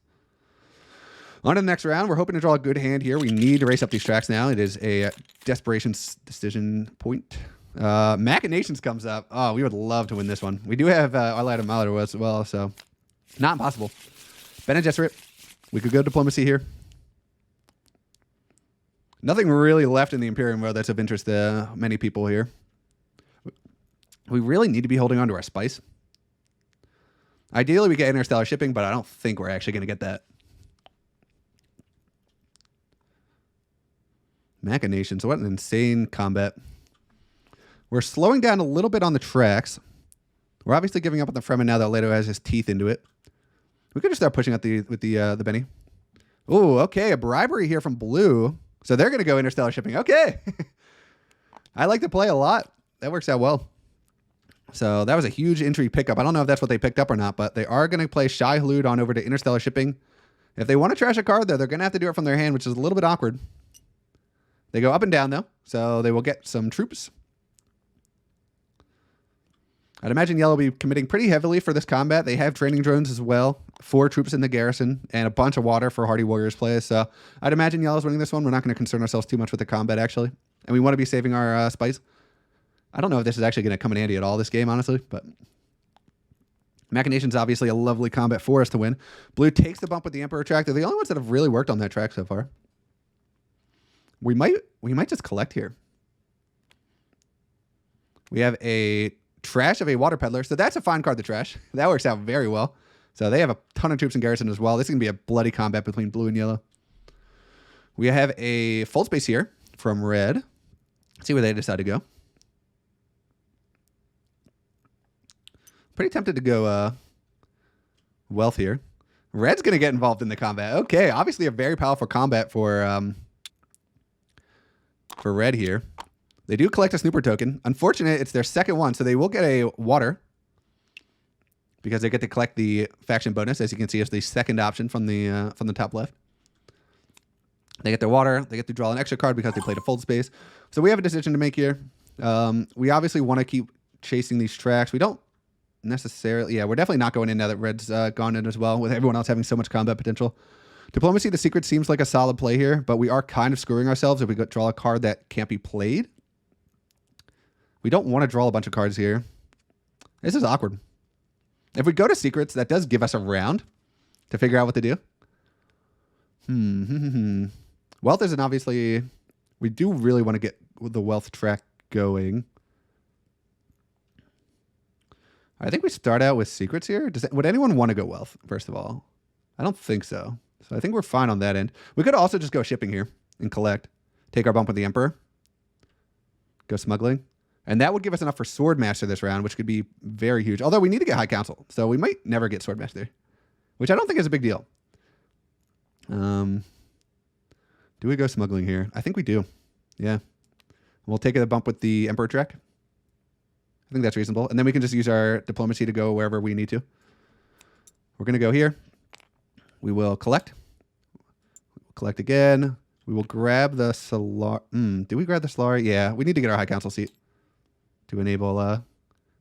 On to the next round. We're hoping to draw a good hand here. We need to race up these tracks now. It is a desperation decision point. Machinations comes up. Oh, we would love to win this one. We do have Arlada Malor as well, so not impossible. Bene Gesserit. We could go diplomacy here. Nothing really left in the Imperium world that's of interest to many people here. We really need to be holding on to our spice. Ideally, we get interstellar shipping, but I don't think we're actually going to get that. Machinations. What an insane combat. We're slowing down a little bit on the tracks. We're obviously giving up on the Fremen now that Leto has his teeth into it. We could just start pushing out with the Benny. Oh, okay. A bribery here from blue. So they're going to go interstellar shipping. Okay. I like the play a lot. That works out well. So that was a huge entry pickup. I don't know if that's what they picked up or not, but they are going to play Shai Hulud on over to interstellar shipping. If they want to trash a card, though, they're going to have to do it from their hand, which is a little bit awkward. They go up and down, though, so they will get some troops. I'd imagine yellow will be committing pretty heavily for this combat. They have training drones as well, 4 troops in the garrison, and a bunch of water for Hardy Warriors plays. So I'd imagine yellow's winning this one. We're not going to concern ourselves too much with the combat, actually. And we want to be saving our spice. I don't know if this is actually going to come in handy at all this game, honestly, but Machination's obviously a lovely combat for us to win. Blue takes the bump with the Emperor track. They're the only ones that have really worked on that track so far. We might just collect here. We have a trash of a water peddler, so that's a fine card to trash. That works out very well. So they have a ton of troops in garrison as well. This is going to be a bloody combat between blue and yellow. We have a full space here from red. Let's see where they decide to go. Pretty tempted to go wealth here. Red's going to get involved in the combat. Okay, obviously a very powerful combat for red here. They do collect a snooper token. Unfortunate, it's their second one, so they will get a water because they get to collect the faction bonus. As you can see, it's the second option from the top left. They get their water. They get to draw an extra card because they played a fold space. So we have a decision to make here. We obviously want to keep chasing these tracks. We don't necessarily... Yeah, we're definitely not going in now that red's gone in as well, with everyone else having so much combat potential. Diplomacy, the secret seems like a solid play here, but we are kind of screwing ourselves if we draw a card that can't be played. We don't want to draw a bunch of cards here. This is awkward. If we go to secrets, that does give us a round to figure out what to do. Wealth isn't obviously... We do really want to get the wealth track going. I think we start out with secrets here. Would anyone want to go wealth, first of all? I don't think so. So I think we're fine on that end. We could also just go shipping here and collect. Take our bump with the Emperor. Go smuggling. And that would give us enough for Swordmaster this round, which could be very huge. Although we need to get High Council, so we might never get Swordmaster, which I don't think is a big deal. Do we go smuggling here? I think we do. Yeah. We'll take a bump with the Emperor Trek. I think that's reasonable. And then we can just use our diplomacy to go wherever we need to. We're going to go here. We will collect. Collect again. We will grab the Solar. Do we grab the Solari? Yeah, we need to get our High Council seat to enable that.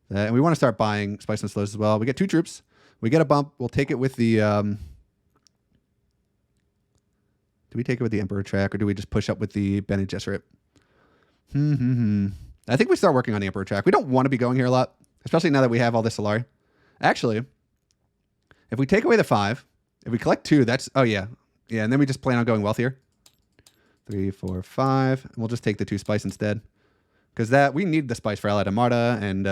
And we want to start buying Spice and Slows as well. We get 2 troops. We get a bump. We'll take it with the... do we take it with the Emperor Track, or do we just push up with the Bene Gesserit? I think we start working on the Emperor Track. We don't want to be going here a lot, especially now that we have all this Solari. Actually, if we take away the 5, if we collect 2, that's... Oh, yeah. Yeah, and then we just plan on going wealth here. 3, 4, 5. And we'll just take the 2 spice instead. Because that we need the spice for Allied Armada and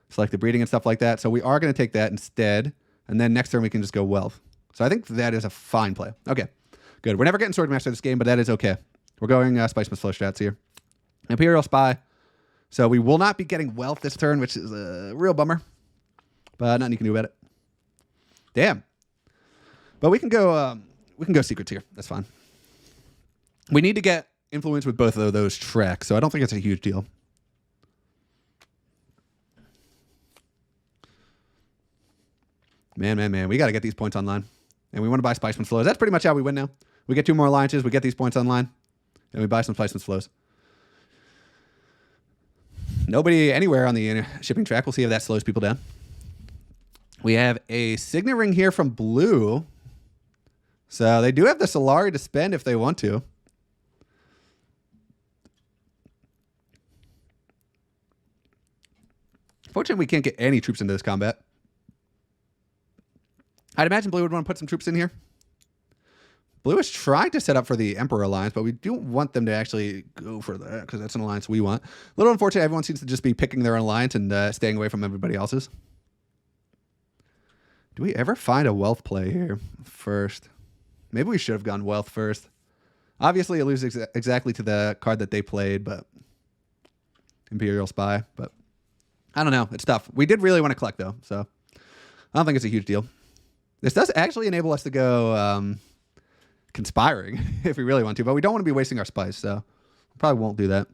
selective breeding and stuff like that. So we are going to take that instead. And then next turn we can just go wealth. So I think that is a fine play. Okay, good. We're never getting Swordmaster this game, but that is okay. We're going Spice Must Flow strats here. Imperial Spy. So we will not be getting wealth this turn, which is a real bummer. But nothing you can do about it. Damn. But we can go secrets here. That's fine. We need to get influence with both of those tracks, so I don't think it's a huge deal. Man. We got to get these points online. And we want to buy Spiceman's Flows. That's pretty much how we win now. We get 2 more alliances, we get these points online, and we buy some Spiceman's Flows. Nobody anywhere on the shipping track. We'll see if that slows people down. We have a Signet Ring here from Blue. So they do have the Solari to spend if they want to. Fortunately, we can't get any troops into this combat. I'd imagine Blue would want to put some troops in here. Blue is trying to set up for the Emperor Alliance, but we don't want them to actually go for that because that's an alliance we want. A little unfortunate, everyone seems to just be picking their own alliance and staying away from everybody else's. Do we ever find a wealth play here first? Maybe we should have gone wealth first. Obviously, it loses exactly to the card that they played, but Imperial Spy, but I don't know. It's tough. We did really want to collect, though, so I don't think it's a huge deal. This does actually enable us to go conspiring if we really want to, but we don't want to be wasting our spice, so we probably won't do that.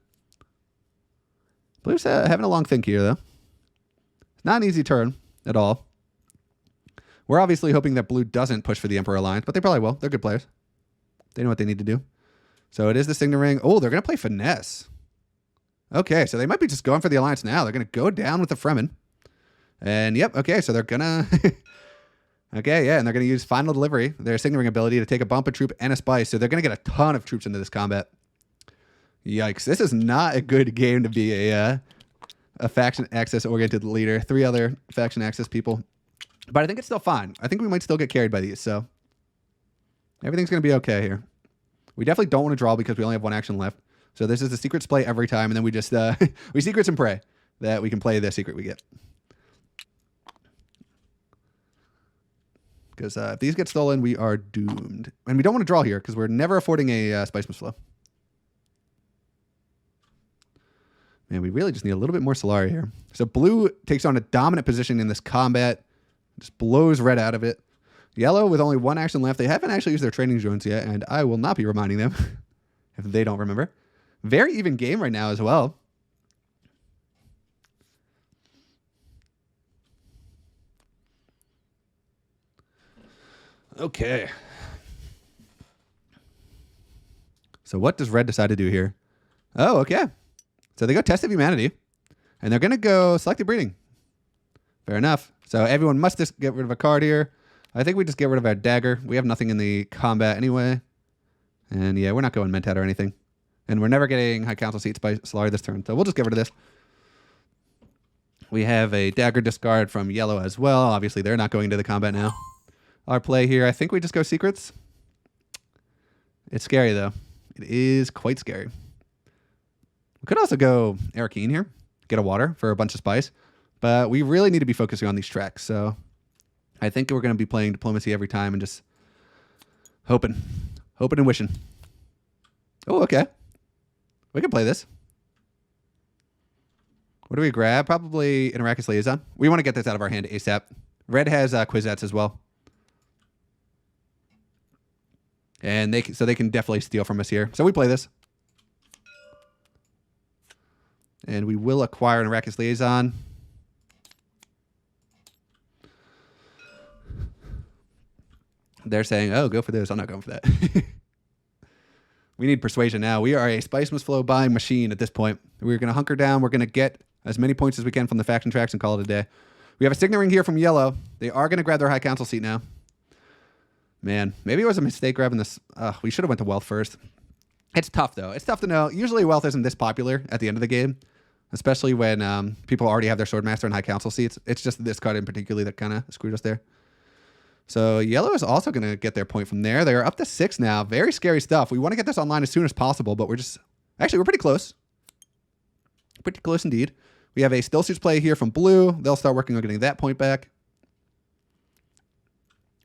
Blue's having a long think here, though. It's not an easy turn at all. We're obviously hoping that Blue doesn't push for the Emperor Alliance, but they probably will. They're good players. They know what they need to do. So it is the Signet Ring. Oh, they're going to play Finesse. Okay, so they might be just going for the Alliance now. They're going to go down with the Fremen. And yep, okay, so they're going to... Okay, yeah, and they're going to use Final Delivery, their Signet Ring ability, to take a bump, a troop, and a spice. So they're going to get a ton of troops into this combat. Yikes, this is not a good game to be a faction access-oriented leader. 3 other faction access people. But I think it's still fine. I think we might still get carried by these, so everything's going to be okay here. We definitely don't want to draw because we only have 1 action left. So this is the secrets play every time, and then we just we secrets and pray that we can play the secret we get. Because if these get stolen, we are doomed. And we don't want to draw here because we're never affording a Spice Must Flow. Man, we really just need a little bit more Solari here. So Blue takes on a dominant position in this combat. Just blows red out of it. Yellow, with only 1 action left. They haven't actually used their training drones yet, and I will not be reminding them if they don't remember. Very even game right now as well. Okay. So what does Red decide to do here? Oh, okay. So they go Test of Humanity, and they're going to go Selective Breeding. Fair enough. So everyone must just get rid of a card here. I think we just get rid of our dagger. We have nothing in the combat anyway. And yeah, we're not going Mentat or anything. And we're never getting High Council seats by Solari this turn. So we'll just get rid of this. We have a dagger discard from yellow as well. Obviously, they're not going into the combat now. Our play here, I think we just go secrets. It's scary, though. It is quite scary. We could also go Arakeen here. Get a water for a bunch of spice. But we really need to be focusing on these tracks. So I think we're going to be playing diplomacy every time and just hoping and wishing. Oh, okay. We can play this. What do we grab? Probably an Arrakis Liaison. We want to get this out of our hand ASAP. Red has Quizettes as well. And they can definitely steal from us here. So we play this. And we will acquire an Arrakis Liaison. They're saying, oh, go for this. I'm not going for that. We need persuasion now. We are a spice must flow buying machine at this point. We're going to hunker down. We're going to get as many points as we can from the faction tracks and call it a day. We have a signet ring here from yellow. They are going to grab their high council seat now. Man, maybe it was a mistake grabbing this. We should have went to wealth first. It's tough, though. It's tough to know. Usually wealth isn't this popular at the end of the game, especially when people already have their swordmaster and high council seats. It's just this card in particular that kind of screwed us there. So yellow is also going to get their point from there. They're up to 6 now. Very scary stuff. We want to get this online as soon as possible, but we're pretty close. Pretty close indeed. We have a still suits play here from blue. They'll start working on getting that point back.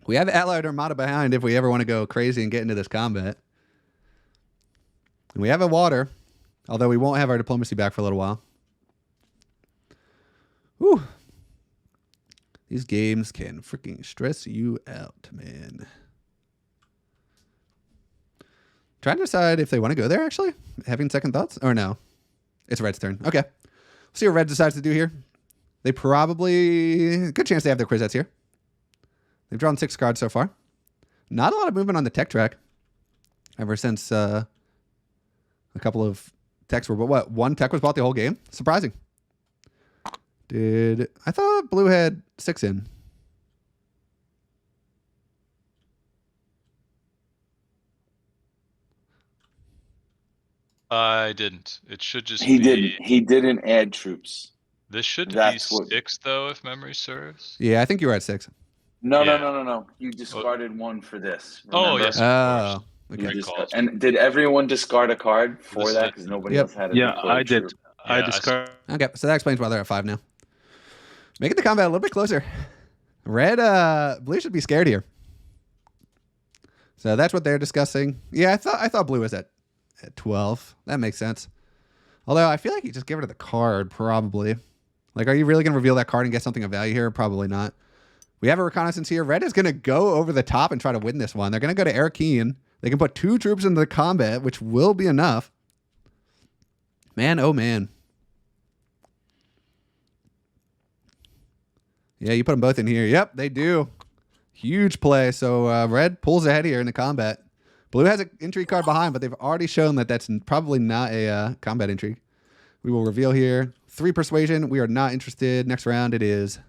We have Allied Armada behind if we ever want to go crazy and get into this combat. And we have a water, although we won't have our diplomacy back for a little while. Whew. These games can freaking stress you out, man. Trying to decide if they want to go there, actually. Having second thoughts? Or no? It's Red's turn. Okay. See what Red decides to do here. They probably... Good chance they have their Quizettes here. They've drawn 6 cards so far. Not a lot of movement on the tech track. Ever since a couple of techs were... What? One tech was bought the whole game? Surprising. I thought blue had 6 in. I didn't. It should just He be... didn't. He didn't add troops. This should That's be what- 6, though, if memory serves. Yeah, I think you were at 6. No, Yeah. no. You discarded one for this. Oh, remember? yes. Oh, You okay. Great discard- calls. And did everyone discard a card for This that? is- Because nobody Yep. else had a Yeah, deployed I did. troop. I Yeah, discard. Okay, so that explains why they're at 5 now. Making the combat a little bit closer. Blue should be scared here. So that's what they're discussing. Yeah, I thought blue was at 12. That makes sense. Although I feel like you just give her the card, probably. Like, are you really going to reveal that card and get something of value here? Probably not. We have a reconnaissance here. Red is going to go over the top and try to win this one. They're going to go to Arakeen. They can put 2 troops into the combat, which will be enough. Man, oh man. Yeah, you put them both in here. Yep, they do. Huge play. So Red pulls ahead here in the combat. Blue has an intrigue card behind, but they've already shown that that's probably not a combat intrigue. We will reveal here. 3 persuasion. We are not interested. Next round it is.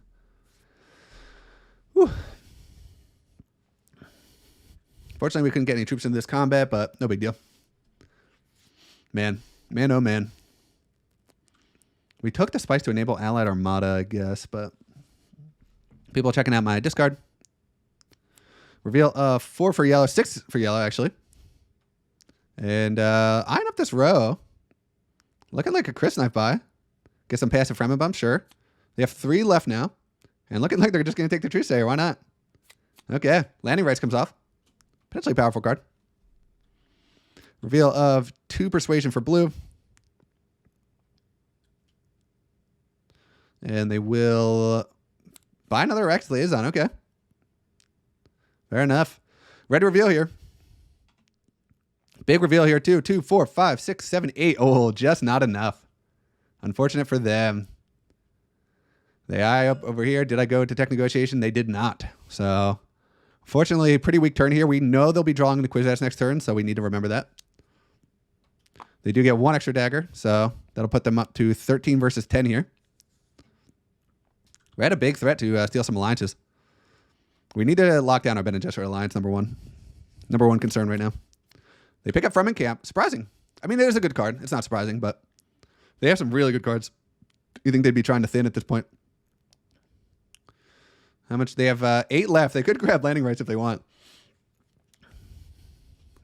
Whew. Fortunately, we couldn't get any troops into this combat, but no big deal. Man, oh man. We took the spice to enable Allied Armada, I guess, but people checking out my discard. Reveal 4 for yellow, 6 for yellow, actually. And eyeing up this row. Looking like a Chris knife buy. Get some passive Fremen bump, sure. They have 3 left now. And looking like they're just going to take the Truesayer. Why not? Okay. Landing rights comes off. Potentially powerful card. Reveal of 2 persuasion for blue. And they will buy another Rex Liaison. Okay. Fair enough. Red reveal here. Big reveal here too. 2, 4, 5, 6, 7, 8. Oh, just not enough. Unfortunate for them. They eye up over here. Did I go to tech negotiation? They did not. So, fortunately, pretty weak turn here. We know they'll be drawing the Quizettes next turn, so we need to remember that. They do get 1 extra dagger, so that'll put them up to 13 versus 10 here. We had a big threat to steal some alliances. We need to lock down our Bene Gesserit alliance, number one. Number one concern right now. They pick up Fremen Camp. Surprising. I mean, it is a good card. It's not surprising, but they have some really good cards. You think they'd be trying to thin at this point? How much? They have 8 left. They could grab landing rights if they want.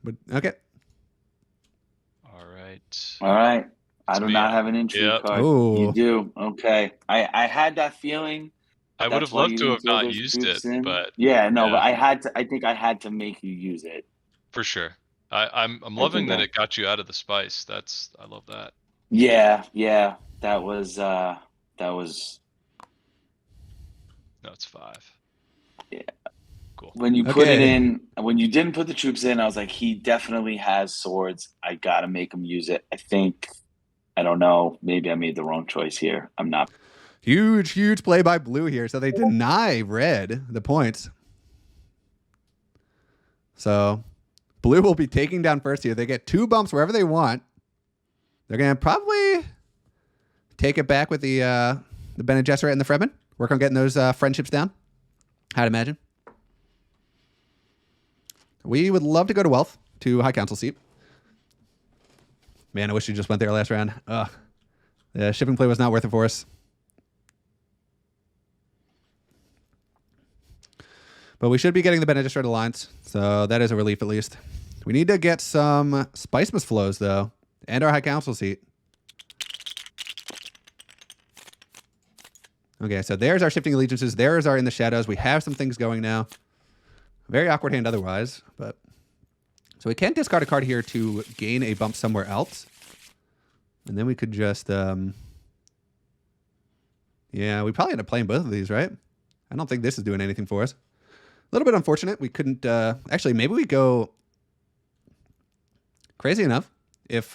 But, okay. All right. All right. I It's do me. not have an intrigue Yep. card. Ooh. You do. Okay. I had that feeling. I would That's have why loved you to didn't have throw not those used troops it, in. but Yeah, no, yeah. but I had to. I think I had to make you use it. for sure. I'm loving think that that- it got you out of the spice. I love that. Yeah, yeah. That was No, it's 5. Yeah. Cool. When you put it Okay. in, when you didn't put the troops in, I was like, he definitely has swords. I gotta make him use it. I don't know. Maybe I made the wrong choice here. I'm not. Huge play by blue here. So they deny red the points. So blue will be taking down first here. They get 2 bumps wherever they want. They're going to probably take it back with the Bene Gesserit and the Fremen. Work on getting those friendships down. I'd imagine. We would love to go to Wealth, to High Council seat. Man, I wish you just went there last round. Ugh. The shipping play was not worth it for us. But we should be getting the Bene Gesserit Alliance, so that is a relief at least. We need to get some Spicemas flows, though, and our High Council seat. Okay, so there's our Shifting Allegiances. There's our In the Shadows. We have some things going now. Very awkward hand otherwise, but... So we can discard a card here to gain a bump somewhere else. And then we could just... Yeah, we probably end up playing both of these, right? I don't think this is doing anything for us. A little bit unfortunate. We couldn't... Actually, maybe we go... Crazy enough, if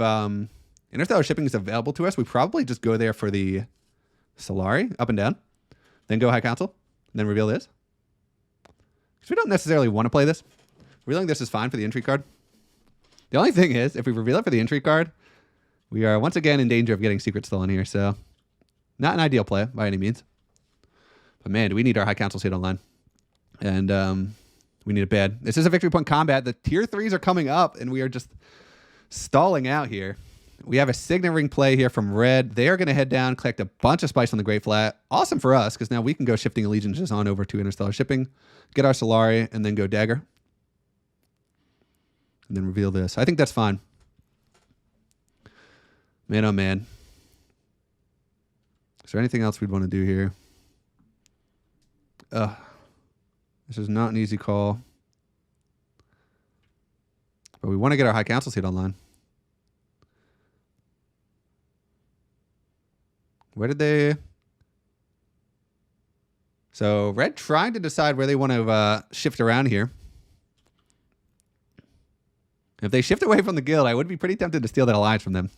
Interstellar Shipping is available to us, we probably just go there for the Solari, up and down. Then go High Council, and then reveal this. Because we don't necessarily want to play this. Revealing this is fine for the intrigue card. The only thing is, if we reveal it for the intrigue card, we are once again in danger of getting secret stolen here, so... Not an ideal play, by any means. But man, do we need our High Council seat online. And we need it bad. This is a victory point combat. The tier 3s are coming up, and we are just stalling out here. We have a Signet Ring play here from red. They are going to head down, collect a bunch of spice on the Great Flat. Awesome for us, because now we can go Shifting Allegiances on over to Interstellar Shipping, get our Solari, and then go Dagger. And then reveal this. I think that's fine. Man, oh man. Is there anything else we'd want to do here? This is not an easy call. But we want to get our High Council seat online. Where did they... So, red trying to decide where they want to shift around here. If they shift away from the guild, I would be pretty tempted to steal that alliance from them.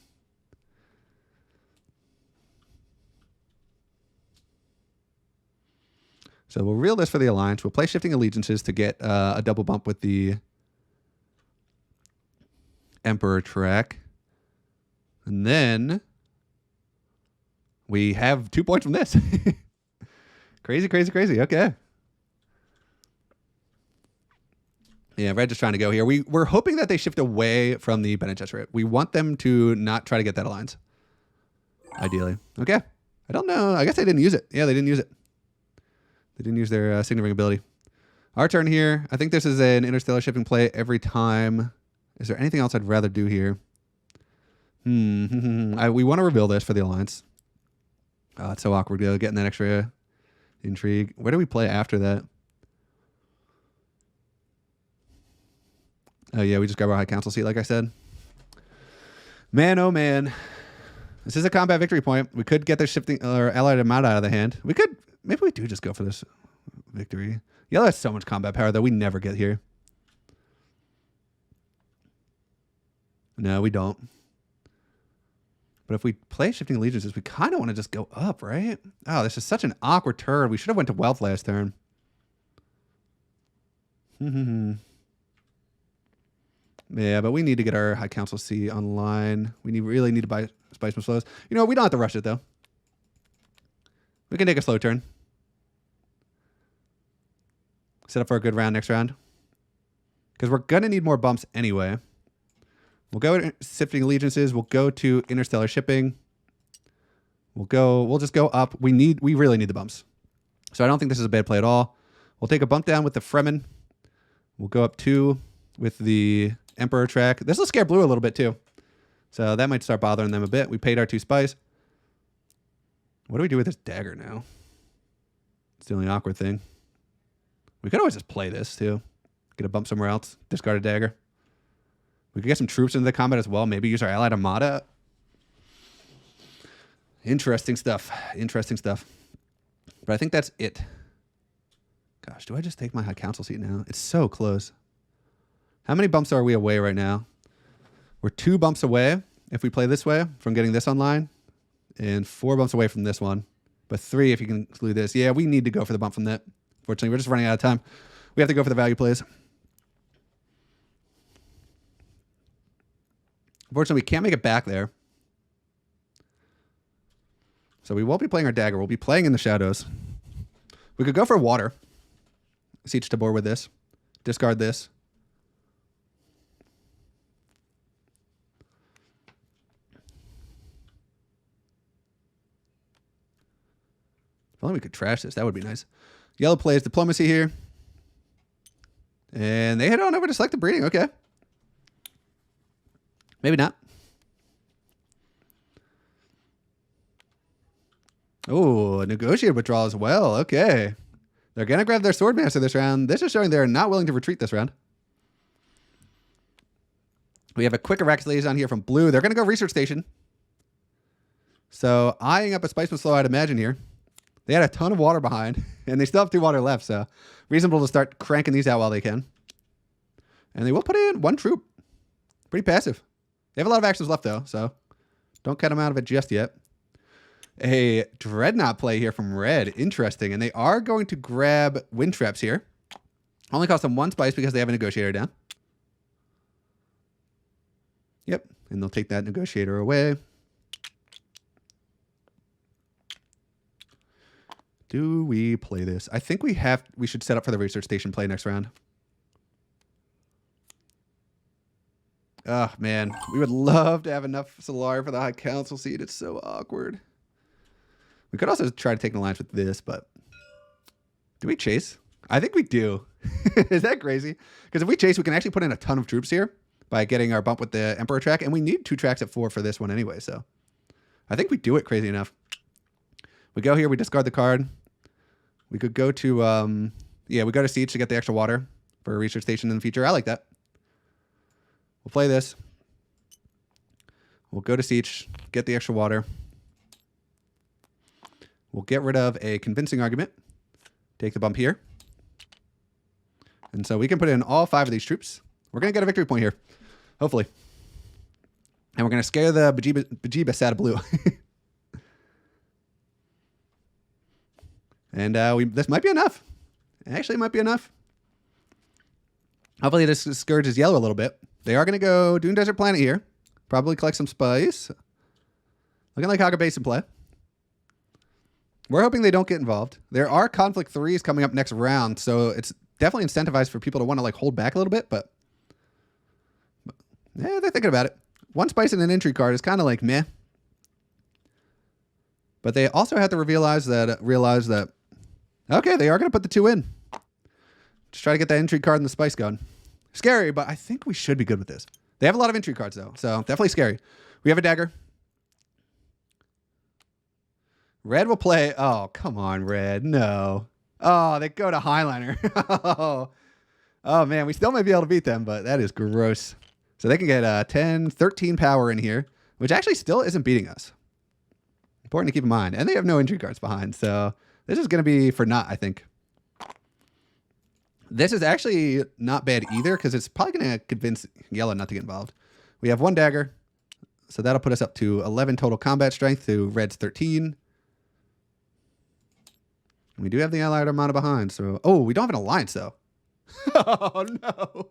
So we'll reel this for the alliance. We'll play Shifting Allegiances to get a double bump with the Emperor track. And then we have 2 points from this. Crazy. Okay. Yeah, red just trying to go here. We're hoping that they shift away from the Bene Gesserit. We want them to not try to get that alliance. Ideally. Okay. I don't know. I guess they didn't use it. Yeah, they didn't use it. They didn't use their Signet Ring ability. Our turn here. I think this is an Interstellar Shipping play every time. Is there anything else I'd rather do here? We want to reveal this for the alliance. Oh, it's so awkward getting that extra intrigue. Where do we play after that? Oh, yeah, we just grab our High Council seat, like I said. Man, oh, man. This is a combat victory point. We could get the Shifting or Allied Armada out of the hand. We could... Maybe we do just go for this victory. Yellow has so much combat power that we never get here. No, we don't. But if we play Shifting Allegiances, we kind of want to just go up, right? Oh, this is such an awkward turn. We should have went to Wealth last turn. Yeah, but we need to get our High Council C online. We really need to buy Spicemas Flows. You know, we don't have to rush it, though. We can take a slow turn. Set up for a good round next round. Because we're going to need more bumps anyway. We'll go to Shifting Allegiances. We'll go to Interstellar Shipping. We'll just go up. We really need the bumps. So I don't think this is a bad play at all. We'll take a bump down with the Fremen. We'll go up 2 with the Emperor track. This will scare blue a little bit too. So that might start bothering them a bit. We paid our 2 spice. What do we do with this dagger now? It's the only awkward thing. We could always just play this too. Get a bump somewhere else. Discard a dagger. We could get some troops into the combat as well. Maybe use our Allied Armada. Interesting stuff. Interesting stuff. But I think that's it. Gosh, do I just take my high council seat now? It's so close. How many bumps are we away right now? We're 2 bumps away if we play this way from getting this online, and 4 bumps away from this one. But 3 if you can include this. Yeah, we need to go for the bump from that. Fortunately, we're just running out of time. We have to go for the value plays. Unfortunately, we can't make it back there. So we won't be playing our dagger. We'll be playing in the shadows. We could go for water. Siege Tabor with this. Discard this. If only we could trash this. That would be nice. Yellow plays diplomacy here. And they head on over to selective breeding. Okay. Maybe not. Oh, a negotiated withdrawal as well. Okay. They're going to grab their swordmaster this round. This is showing they're not willing to retreat this round. We have a quick Arax liaison here from blue. They're going to go research station. So eyeing up a Spiceman slow, I'd imagine here. They had a ton of water behind, and they still have 2 water left, so reasonable to start cranking these out while they can. And they will put in 1 troop. Pretty passive. They have a lot of actions left, though, so don't cut them out of it just yet. A Dreadnought play here from red. Interesting. And they are going to grab wind traps here. Only cost them 1 spice because they have a negotiator down. Yep. And they'll take that negotiator away. Do we play this? I think we should set up for the research station play next round. Oh, man. We would love to have enough Solar for the high council seat. It's so awkward. We could also try to take an alliance with this, but do we chase? I think we do. Is that crazy? Because if we chase, we can actually put in a ton of troops here by getting our bump with the Emperor track, and we need 2 tracks at 4 for this one anyway, so I think we do it crazy enough. We go here, we discard the card. We could go to, we go to Siege to get the extra water for a research station in the future. I like that. We'll play this. We'll go to Siege, get the extra water. We'll get rid of a convincing argument. Take the bump here. And so we can put in all 5 of these troops. We're going to get a victory point here. Hopefully. And we're going to scare the bejeebus out of blue. And this might be enough. Actually, it might be enough. Hopefully this discourages yellow a little bit. They are going to go Dune Desert Planet here. Probably collect some spice. Looking like Haga Base in play. We're hoping they don't get involved. There are conflict 3s coming up next round, so it's definitely incentivized for people to want to like hold back a little bit, but they're thinking about it. 1 spice and an entry card is kind of like meh. But they also have to realize that okay, they are going to put the 2 in. Just try to get that entry card and the spice going. Scary, but I think we should be good with this. They have a lot of entry cards though, so definitely scary. We have a dagger. Red will play. Oh, come on, Red. No. Oh, they go to Highliner. Oh, man. We still might be able to beat them, but that is gross. So they can get 10, 13 power in here, which actually still isn't beating us. Important to keep in mind. And they have no entry cards behind, so this is going to be for naught, I think. This is actually not bad either, because it's probably going to convince yellow not to get involved. We have 1 dagger, so that'll put us up to 11 total combat strength to red's 13. We do have the Allied Armada behind, so... Oh, we don't have an alliance, though. Oh, no.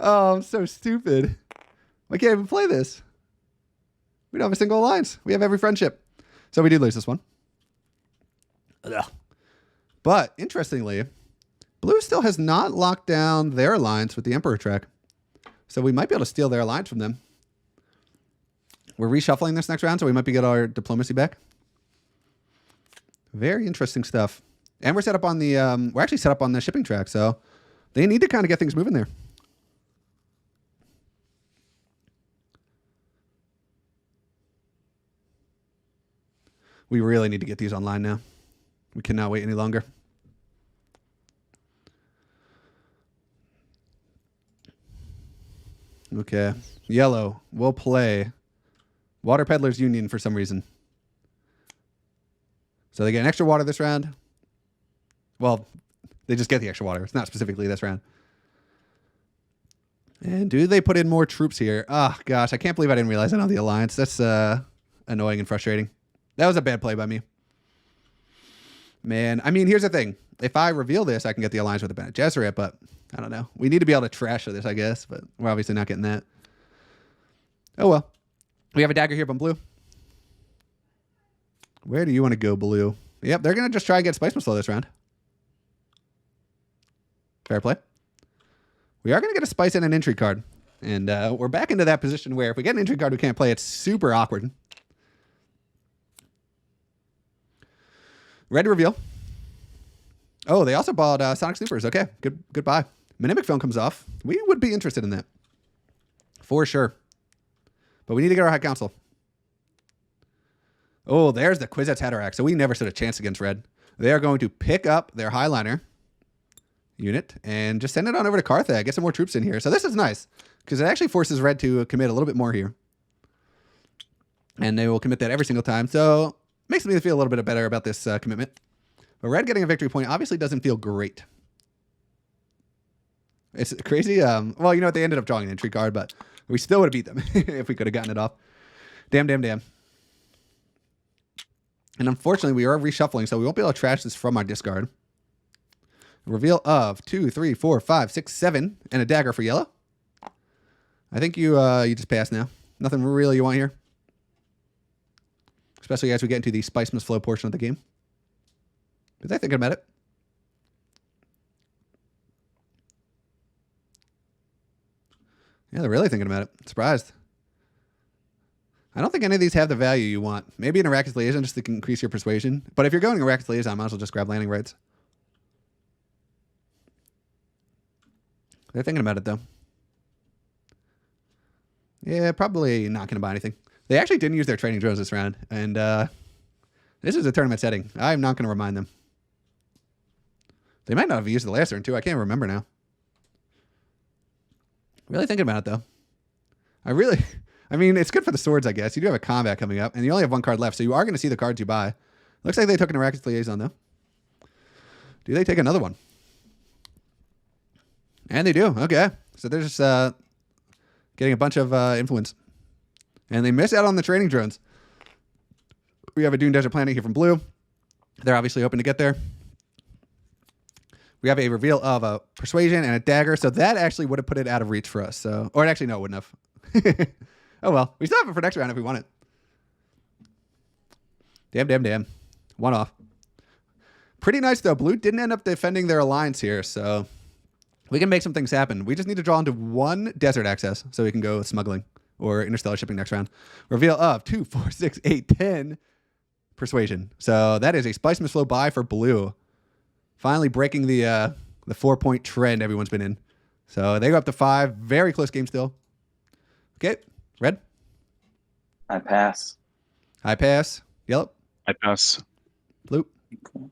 Oh, I'm so stupid. We can't even play this. We don't have a single alliance. We have every friendship. So we do lose this one. Ugh. But, interestingly, blue still has not locked down their alliance with the Emperor track. So we might be able to steal their alliance from them. We're reshuffling this next round, so we might be getting our diplomacy back. Very interesting stuff. And we're set up on the we're actually set up on the shipping track, so they need to kind of get things moving there. We really need to get these online now. We cannot wait any longer. Okay. Yellow will play Water Peddlers Union for some reason. So they get an extra water this round. Well, they just get the extra water. It's not specifically this round. And do they put in more troops here? Oh, gosh. I can't believe I didn't realize that on the Alliance. That's annoying and frustrating. That was a bad play by me. Man, I mean, here's the thing. If I reveal this, I can get the Alliance with the Bene Gesserit, but I don't know. We need to be able to trash this, I guess, but we're obviously not getting that. Oh, well. We have a dagger here from blue. Where do you want to go, blue? Yep, they're going to just try and get Spice Slow this round. Fair play. We are going to get a Spice and an Intrigue card. And we're back into that position where if we get an Intrigue card we can't play, it's super awkward. Red reveal. Oh, they also bought Sonic Snoopers. Okay, goodbye. Mimic Film comes off. We would be interested in that. For sure. But we need to get our High Council. Oh, there's the Kwisatz Haderach. So we never stood a chance against red. They are going to pick up their Highliner unit and just send it on over to Carthage. Get some more troops in here. So this is nice because it actually forces red to commit a little bit more here. And they will commit that every single time. So makes me feel a little bit better about this commitment. But red getting a victory point obviously doesn't feel great. It's crazy. Well, you know what? They ended up drawing an entry card, but we still would have beat them if we could have gotten it off. Damn. And unfortunately, we are reshuffling, so we won't be able to trash this from our discard. A reveal of 2, 3, 4, 5, 6, 7, and a dagger for yellow. I think you just pass now. Nothing really you want here. Especially as we get into the Spice Must Flow portion of the game. Did they think about it? Yeah, they're really thinking about it. Surprised. I don't think any of these have the value you want. Maybe an Arrakis Liaison just to increase your persuasion. But if you're going Arrakis Liaison, I might as well just grab landing rights. They're thinking about it, though. Yeah, probably not going to buy anything. They actually didn't use their training drones this round. And this is a tournament setting. I'm not going to remind them. They might not have used the last turn, too. I can't remember now. Really thinking about it, though. I mean, it's good for the swords, I guess. You do have a combat coming up, and you only have one card left, so you are going to see the cards you buy. Looks like they took an Arrakis Liaison, though. Do they take another one? And they do. Okay. So they're just getting a bunch of influence. And they miss out on the training drones. We have a Dune Desert Planet here from blue. They're obviously hoping to get there. We have a reveal of a Persuasion and a dagger, so that actually would have put it out of reach for us. So, or actually, no, it wouldn't have. Oh, well. We still have it for next round if we want it. Damn. One off. Pretty nice, though. Blue didn't end up defending their alliance here, so we can make some things happen. We just need to draw into one desert access so we can go smuggling or interstellar shipping next round. Reveal of 2, 4, 6, 8, 10 Persuasion. So that is a Spice Must Flow buy for blue. Finally breaking the 4-point trend everyone's been in. So they go up to 5. Very close game still. Okay. Red? I pass. I pass. Yellow? I pass. Blue?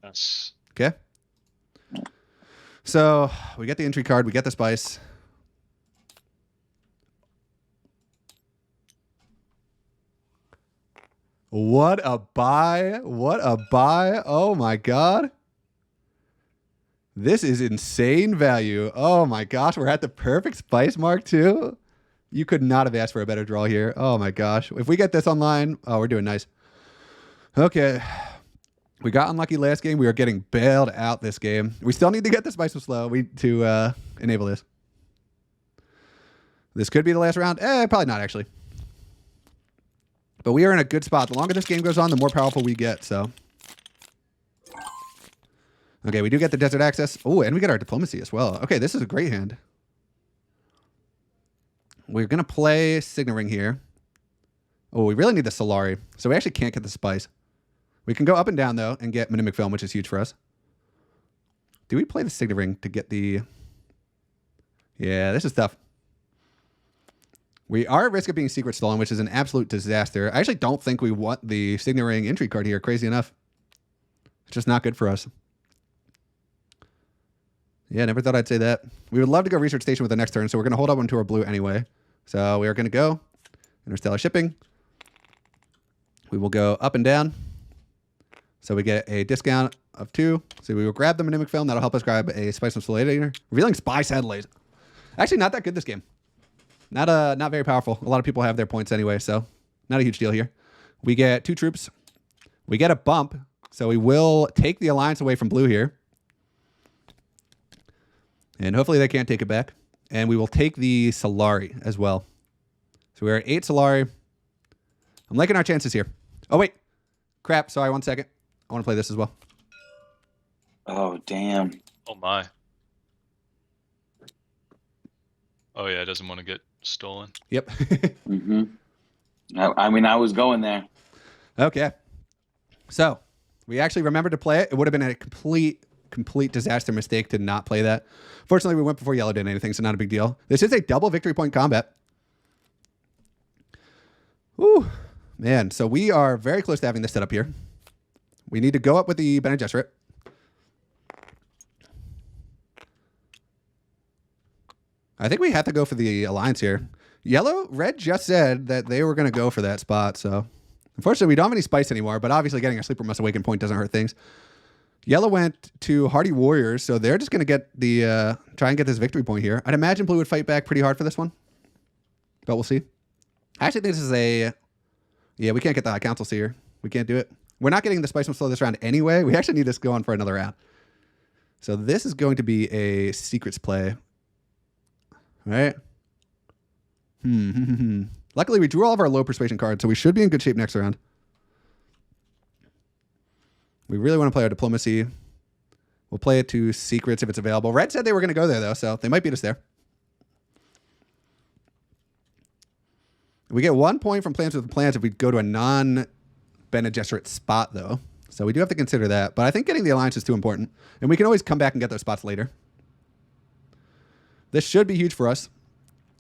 Yes. Okay. So we get the entry card. We get the spice. What a buy. What a buy. Oh, my God. This is insane value. Oh, my gosh. We're at the perfect spice mark, too. You could not have asked for a better draw here. Oh, my gosh. If we get this online, oh, we're doing nice. Okay. We got unlucky last game. We are getting bailed out this game. We still need to get the spice of slow to enable this. This could be the last round. Probably not, actually. But we are in a good spot. The longer this game goes on, the more powerful we get, so. Okay, we do get the desert access. Oh, and we get our diplomacy as well. Okay, this is a great hand. We're going to play Signet Ring here. Oh, we really need the Solari. So we actually can't get the spice. We can go up and down, though, and get Mimic Film, which is huge for us. Do we play the Signet Ring to get the... Yeah, this is tough. We are at risk of being secret stolen, which is an absolute disaster. I actually don't think we want the Signet Ring entry card here, crazy enough. It's just not good for us. Yeah, never thought I'd say that. We would love to go Research Station with the next turn, so we're going to hold up onto our blue anyway. So we are going to go Interstellar Shipping. We will go up and down. So we get a discount of 2. So we will grab the mnemonic film. That'll help us grab a Spice Insulator. Revealing Spy Satellites. Actually, not that good this game. Not very powerful. A lot of people have their points anyway, so not a huge deal here. We get 2 troops. We get a bump. So we will take the alliance away from blue here. And hopefully they can't take it back. And we will take the Solari as well. So we're at 8 Solari. I'm liking our chances here. Oh, wait. Crap. Sorry, 1 second. I want to play this as well. Oh, damn. Oh my. Oh yeah, it doesn't want to get stolen. Yep. Mm-hmm. I mean, I was going there. Okay. So we actually remembered to play it. It would have been a complete disaster mistake to not play that. Fortunately, we went before yellow did anything, so not a big deal. This is a double victory point combat. Ooh, man. So we are very close to having this set up here. We need to go up with the Bene Gesserit. I think we have to go for the alliance here. Red just said that they were going to go for that spot, so unfortunately we don't have any spice anymore, but obviously getting a Sleeper Must Awaken point doesn't hurt things. Yellow went to Hardy Warriors, so they're just going to get the try and get this victory point here. I'd imagine blue would fight back pretty hard for this one, but we'll see. I actually think this is a... Yeah, we can't get the High Council here. We can't do it. We're not getting the Spice Must Slow this round anyway. We actually need this going for another round. So this is going to be a secrets play. Right? Luckily, we drew all of our low persuasion cards, so we should be in good shape next round. We really want to play our diplomacy. We'll play it to secrets if it's available. Red said they were going to go there, though, so they might beat us there. We get 1 point from plans with plans if we go to a non-Bene Gesserit spot, though. So we do have to consider that. But I think getting the alliance is too important. And we can always come back and get those spots later. This should be huge for us.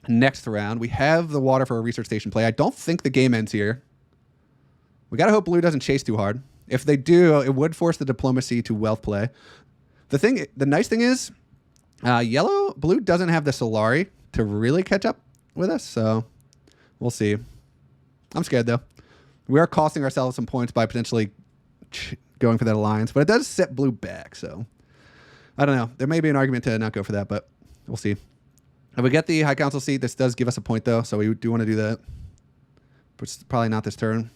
Next round, we have the water for a research station play. I don't think the game ends here. We got to hope blue doesn't chase too hard. If they do, it would force the diplomacy to wealth play. The nice thing is, blue doesn't have the Solari to really catch up with us, so we'll see. I'm scared, though. We are costing ourselves some points by potentially going for that alliance, but it does set blue back, so I don't know. There may be an argument to not go for that, but we'll see. If we get the High Council seat, this does give us a point, though, so we do want to do that. But it's probably not this turn.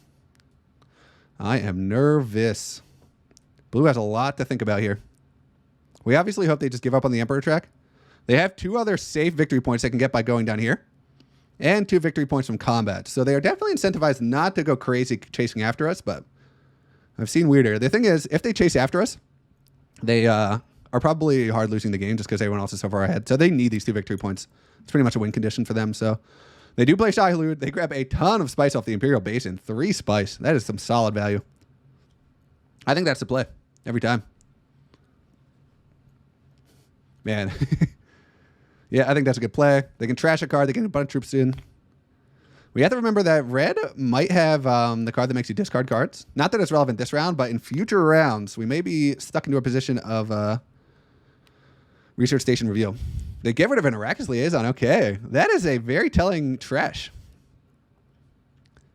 I am nervous. Blue has a lot to think about here. We obviously hope they just give up on the Emperor track. They have 2 other safe victory points they can get by going down here. And 2 victory points from combat. So they are definitely incentivized not to go crazy chasing after us, but I've seen weirder. The thing is, if they chase after us, they are probably hard losing the game just because everyone else is so far ahead. So they need these 2 victory points. It's pretty much a win condition for them, so... They do play Shai-Hulud. They grab a ton of spice off the Imperial base and 3 spice. That is some solid value. I think that's the play every time. Man. Yeah, I think that's a good play. They can trash a card. They can get a bunch of troops in. We have to remember that red might have the card that makes you discard cards. Not that it's relevant this round, but in future rounds, we may be stuck into a position of research station reveal. They get rid of an Arrakis liaison. Okay. That is a very telling trash.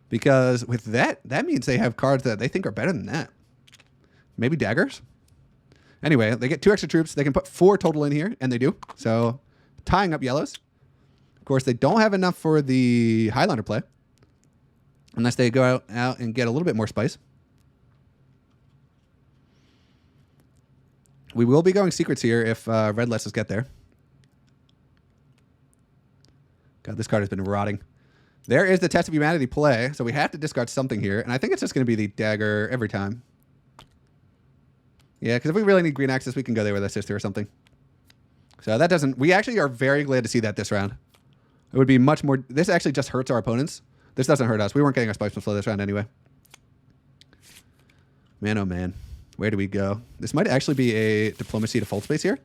Because with that means they have cards that they think are better than that. Maybe daggers? Anyway, they get 2 extra troops. They can put 4 total in here, and they do. So, tying up yellows. Of course, they don't have enough for the Highlander play. Unless they go out and get a little bit more spice. We will be going secrets here if red lets us get there. God, this card has been rotting. There is the Test of Humanity play, so we have to discard something here, and I think it's just going to be the dagger every time. Yeah, because if we really need green access, we can go there with a sister or something. So that doesn't... We actually are very glad to see that this round. It would be much more... This actually just hurts our opponents. This doesn't hurt us. We weren't getting our Spice Flow this round anyway. Man, oh man. Where do we go? This might actually be a diplomacy to fold space here.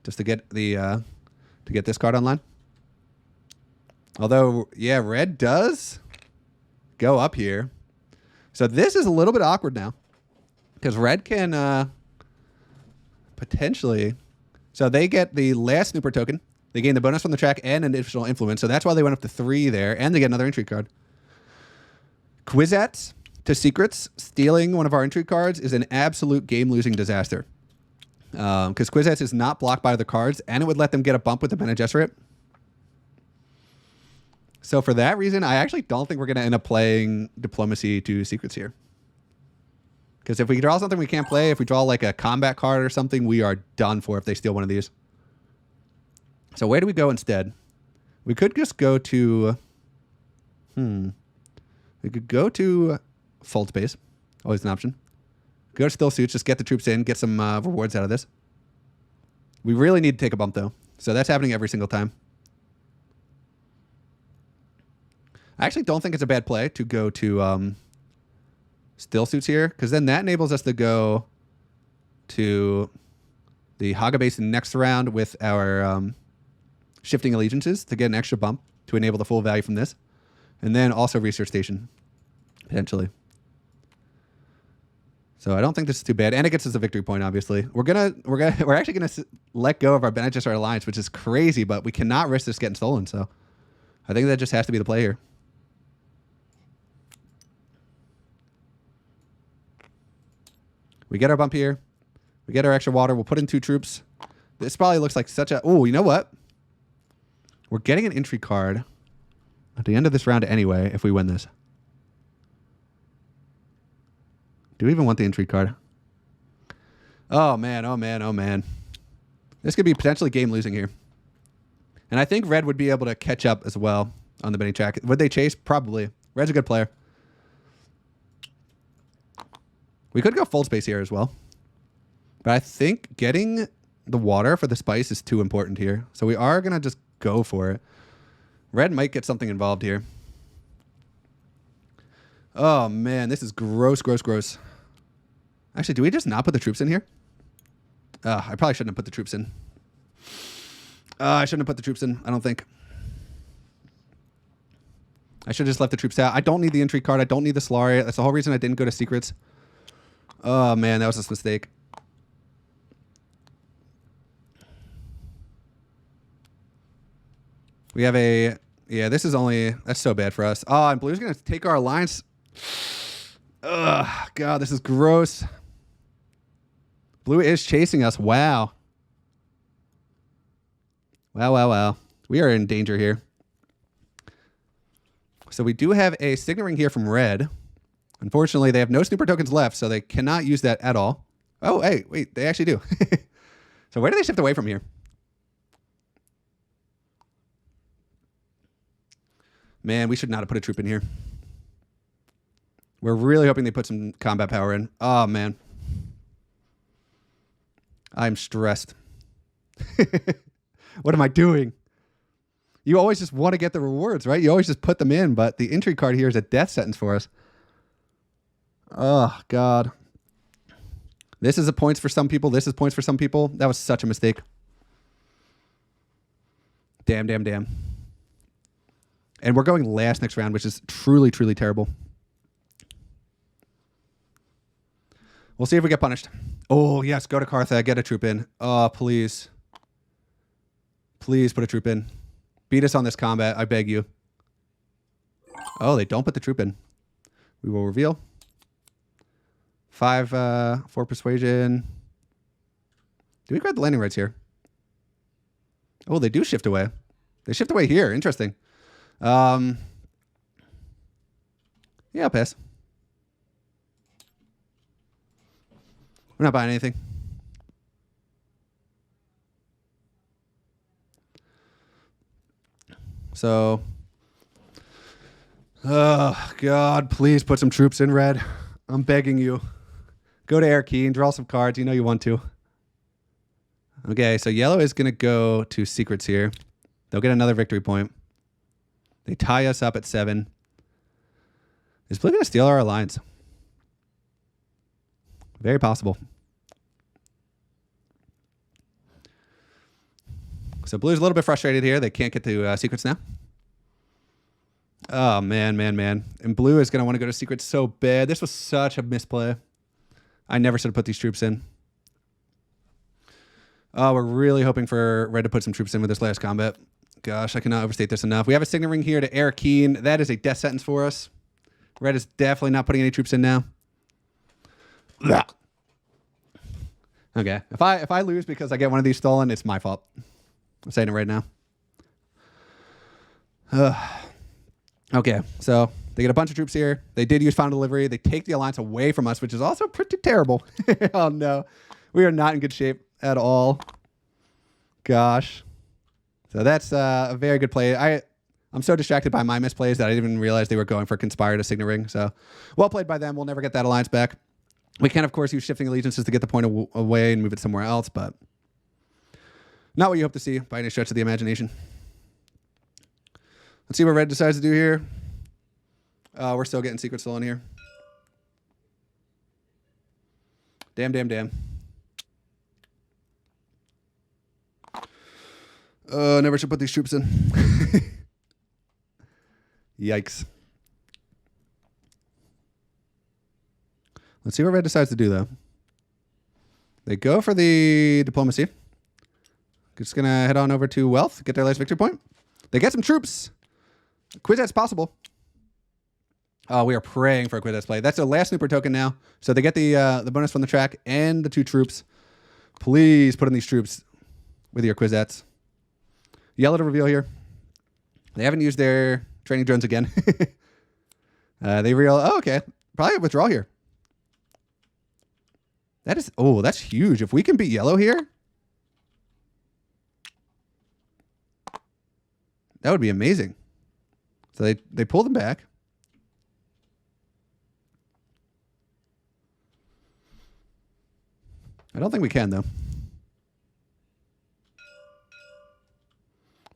Just to get the... to get this card online. Although, yeah, red does go up here. So this is a little bit awkward now. Because red can potentially... So they get the last snooper token. They gain the bonus from the track and an additional influence. So that's why they went up to 3 there. And they get another intrigue card. Kwisatz to secrets, stealing one of our intrigue cards is an absolute game-losing disaster. Because Kwisatz is not blocked by other cards, and it would let them get a bump with the Bene Gesserit. So for that reason, I actually don't think we're going to end up playing Diplomacy to secrets here. Because if we draw something we can't play, if we draw like a combat card or something, we are done for if they steal one of these. So where do we go instead? We could just go to... We could go to Fold Space. Always an option. Go to Still Suits, just get the troops in, get some rewards out of this. We really need to take a bump, though. So that's happening every single time. I actually don't think it's a bad play to go to Still Suits here, because then that enables us to go to the Haga Basin next round with our Shifting Allegiances to get an extra bump to enable the full value from this. And then also Research Station, potentially. So I don't think this is too bad, and it gets us a victory point. Obviously, we're actually gonna let go of our Bene Gesserit alliance, which is crazy, but we cannot risk this getting stolen. So I think that just has to be the play here. We get our bump here. We get our extra water. We'll put in 2 troops. This probably looks like such a... Oh, you know what? We're getting an intrigue card at the end of this round anyway if we win this. Do we even want the intrigue card? Oh, man. Oh, man. Oh, man. This could be potentially game losing here. And I think Red would be able to catch up as well on the betting track. Would they chase? Probably. Red's a good player. We could go Full Space here as well. But I think getting the water for the spice is too important here. So we are going to just go for it. Red might get something involved here. Oh, man. This is gross, gross, gross. Actually, do we just not put the troops in here? I probably shouldn't have put the troops in. I shouldn't have put the troops in, I don't think. I should have just left the troops out. I don't need the intrigue card. I don't need the Solari. That's the whole reason I didn't go to secrets. Oh, man. That was a mistake. We have a... Yeah, this is only... That's so bad for us. Oh, and Blue's going to take our alliance. Ugh, God, this is gross. Blue is chasing us. Wow. Wow, wow, wow. We are in danger here. So we do have a signet ring here from Red. Unfortunately, they have no snooper tokens left, so they cannot use that at all. Oh, hey, wait, they actually do. So where do they shift away from here? Man, we should not have put a troop in here. We're really hoping they put some combat power in. Oh, man. I'm stressed. What am I doing? You always just want to get the rewards, right? You always just put them in, but the intrigue card here is a death sentence for us. Oh, God. This is a points for some people. This is points for some people. That was such a mistake. Damn, damn, damn. And we're going last next round, which is truly, truly terrible. We'll see if we get punished. Oh, yes. Go to Carthag. Get a troop in. Oh, please. Please put a troop in. Beat us on this combat. I beg you. Oh, they don't put the troop in. We will reveal. 5 for persuasion. Do we grab the landing rights here? Oh, they do shift away. They shift away here. Interesting. Yeah, I'll pass. We're not buying anything. So, oh, God, please put some troops in, Red. I'm begging you. Go to Air Key and draw some cards. You know you want to. Okay, so yellow is going to go to secrets here. They'll get another victory point. They tie us up at 7. Is blue going to steal our alliance? Very possible. So blue's a little bit frustrated here. They can't get to secrets now. Oh, man, man, man. And blue is going to want to go to secrets so bad. This was such a misplay. I never should have put these troops in. Oh, we're really hoping for red to put some troops in with this last combat. Gosh, I cannot overstate this enough. We have a signet ring here to Air Keen. That is a death sentence for us. Red is definitely not putting any troops in now. Blah. Okay. If I lose because I get one of these stolen, it's my fault. I'm saying it right now. Okay, so they get a bunch of troops here. They did use final delivery. They take the alliance away from us, which is also pretty terrible. Oh no, we are not in good shape at all. Gosh. So that's a very good play. I'm so distracted by my misplays that I didn't even realize they were going for Conspire to Signet Ring. So well played by them. We'll never get that alliance back. We can, of course, use Shifting Allegiances to get the point away and move it somewhere else, but not what you hope to see by any stretch of the imagination. Let's see what Red decides to do here. We're still getting secrets stolen here. Damn. Never should put these troops in. Yikes. Let's see what Red decides to do, though. They go for the diplomacy. Just going to head on over to Wealth, get their last victory point. They get some troops. Kwisatz possible. Oh, we are praying for a Kwisatz play. That's the last Snooper token now. So they get the bonus from the track and the 2 troops. Please put in these troops with your Kwisatz. Yellow to reveal here. They haven't used their training drones again. They real. Oh, okay. Probably a withdrawal here. That is. Oh, that's huge. If we can beat yellow here, that would be amazing. So they pull them back. I don't think we can, though.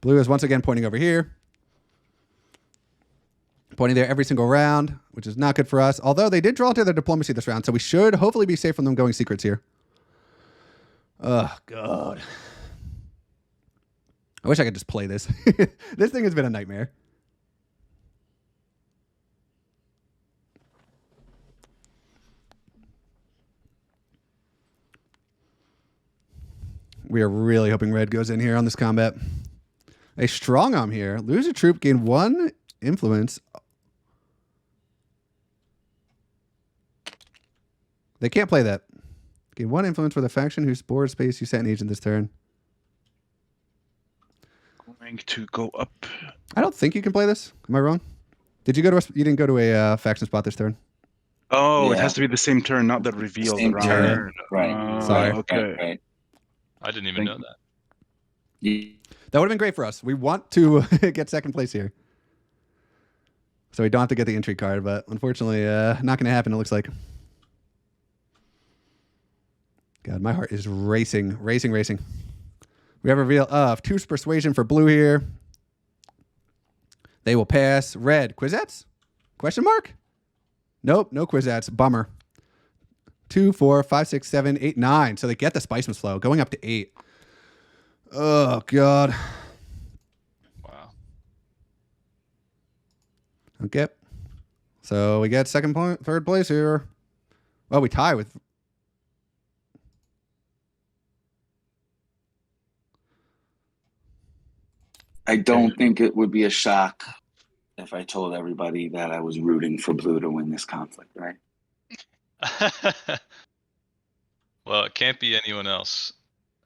Blue is once again pointing over here. Pointing there every single round, which is not good for us. Although they did draw into their diplomacy this round, so we should hopefully be safe from them going secrets here. Oh, God. I wish I could just play this. This thing has been a nightmare. We are really hoping Red goes in here on this combat. A strong arm here. Lose a troop, gain 1 influence. They can't play that. Gain 1 influence for the faction whose board space you set an agent this turn. Going to go up. I don't think you can play this. Am I wrong? Did you go to you didn't go to a faction spot this turn? Oh, Yeah. It has to be the same turn, not the reveal. Same around. turn. Right. Sorry. Okay. Right. I didn't even know that. Yeah. That would have been great for us. We want to get second place here. So we don't have to get the entry card, but unfortunately, not going to happen, it looks like. God, my heart is racing. We have a reveal of 2's Persuasion for blue here. They will pass. Red, Kwisatz? Question mark? Nope, no Kwisatz. Bummer. 2, 4, 5, 6, 7, 8, 9. So they get the Spiceman's Flow, going up to 8. Oh, God. Wow. Okay. So we get third place here. Well, we tie with... I don't think it would be a shock if I told everybody that I was rooting for blue to win this conflict, right? Well, it can't be anyone else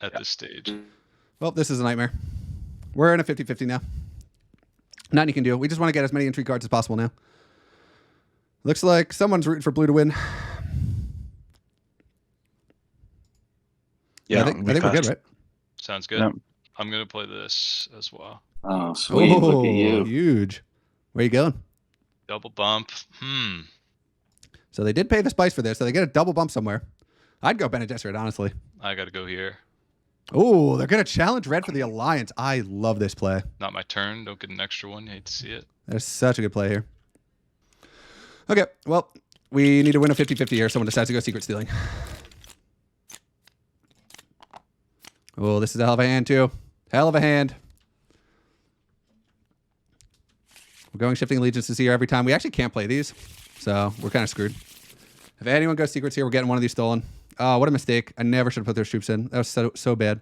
at this stage. Well, this is a nightmare. We're in a 50-50 now. Nothing you can do. We just want to get as many entry cards as possible now. Looks like someone's rooting for blue to win. Yeah, I think we're good, right? Sounds good. Yeah. I'm going to play this as well. Oh, sweet. Look at you. Huge. Where are you going? Double bump. So they did pay the spice for this, so they get a double bump somewhere. I'd go Bene Gesserit, honestly. I got to go here. Oh, they're going to challenge Red for the Alliance. I love this play. Not my turn. Don't get an extra one. Hate to see it. That's such a good play here. Okay, well, we need to win a 50-50 here. Someone decides to go secret stealing. Oh, this is a hell of a hand, too. Hell of a hand. We're going Shifting Allegiances here every time. We actually can't play these, so we're kind of screwed. If anyone goes secrets here, we're getting one of these stolen. Oh, what a mistake. I never should have put those troops in. That was so bad.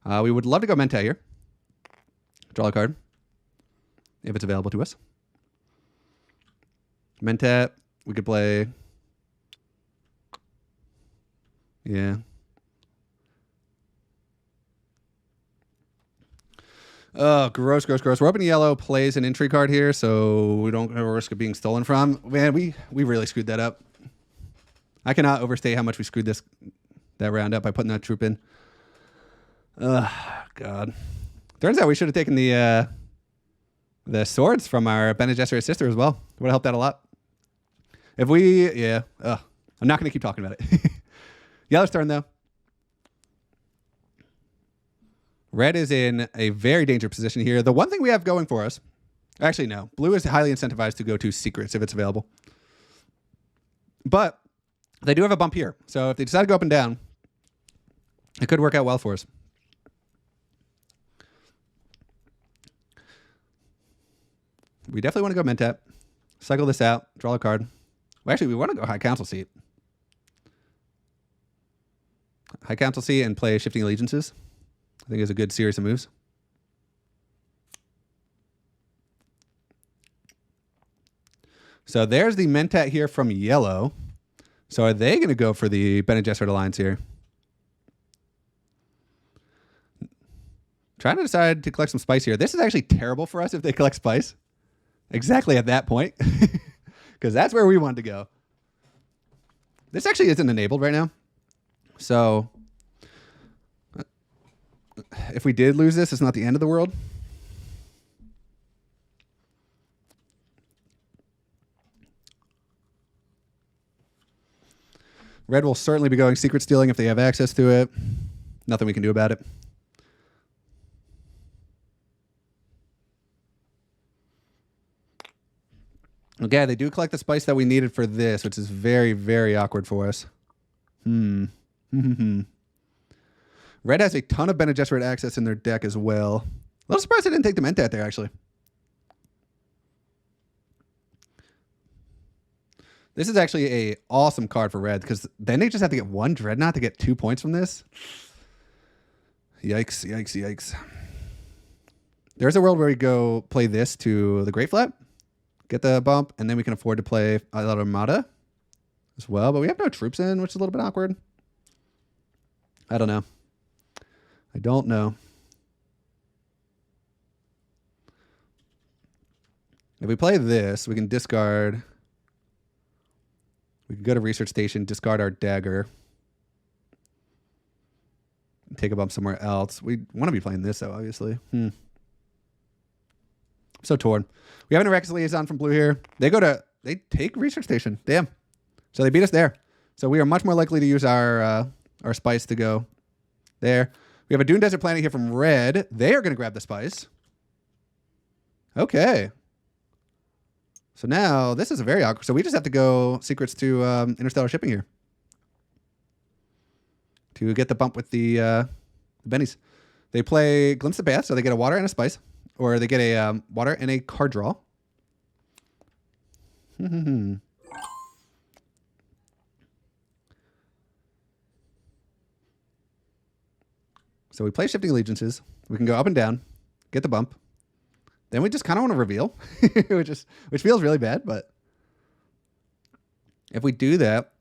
We would love to go Mentai here. Draw a card. If it's available to us. Mentat. We could play. Yeah. Oh, gross. We're opening yellow, plays an entry card here, so we don't have a risk of being stolen from. Man, we really screwed that up. I cannot overstate how much we screwed that round up by putting that troop in. God. Turns out we should have taken the swords from our Bene Gesserit sister as well. Would have helped out a lot. If we, yeah. I'm not going to keep talking about it. Yellow's turn, though. Red is in a very dangerous position here. The one thing we have going for us, actually, no. Blue is highly incentivized to go to secrets if it's available. But they do have a bump here. So if they decide to go up and down, it could work out well for us. We definitely want to go Mentat. Cycle this out. Draw a card. Well, actually, we want to go High Council Seat. High Council Seat and play Shifting Allegiances. I think is a good series of moves. So there's the Mentat here from yellow. So are they going to go for the Bene Gesserit Alliance here? Trying to decide to collect some spice here. This is actually terrible for us if they collect spice. Exactly at that point. Because that's where we want to go. This actually isn't enabled right now. So if we did lose this, it's not the end of the world. Red will certainly be going secret stealing if they have access to it. Nothing we can do about it. Okay, they do collect the spice that we needed for this, which is very, very awkward for us. Red has a ton of Bene Gesserit access in their deck as well. A little surprised I didn't take the Mentat there, actually. This is actually a awesome card for Red, because then they just have to get one Dreadnought to get 2 points from this. Yikes. There's a world where we go play this to the Great Flat, get the bump, and then we can afford to play a lot of Armada as well, but we have no troops in, which is a little bit awkward. I don't know. If we play this, we can discard. We can go to Research Station, discard our dagger, and take a bump somewhere else. We want to be playing this, though, obviously. I'm so torn. We have an Iraqis liaison from blue here. They take Research Station. Damn. So they beat us there. So we are much more likely to use our spice to go there. We have a Dune Desert Planet here from red. They are going to grab the spice. Okay. So now this is a very awkward. So we just have to go secrets to interstellar shipping here to get the bump with the bennies. They play Glimpse of Bath, so they get a water and a spice, or they get a water and a card draw. So we play Shifting Allegiances. We can go up and down, get the bump. Then we just kind of want to reveal, which feels really bad. But if we do that,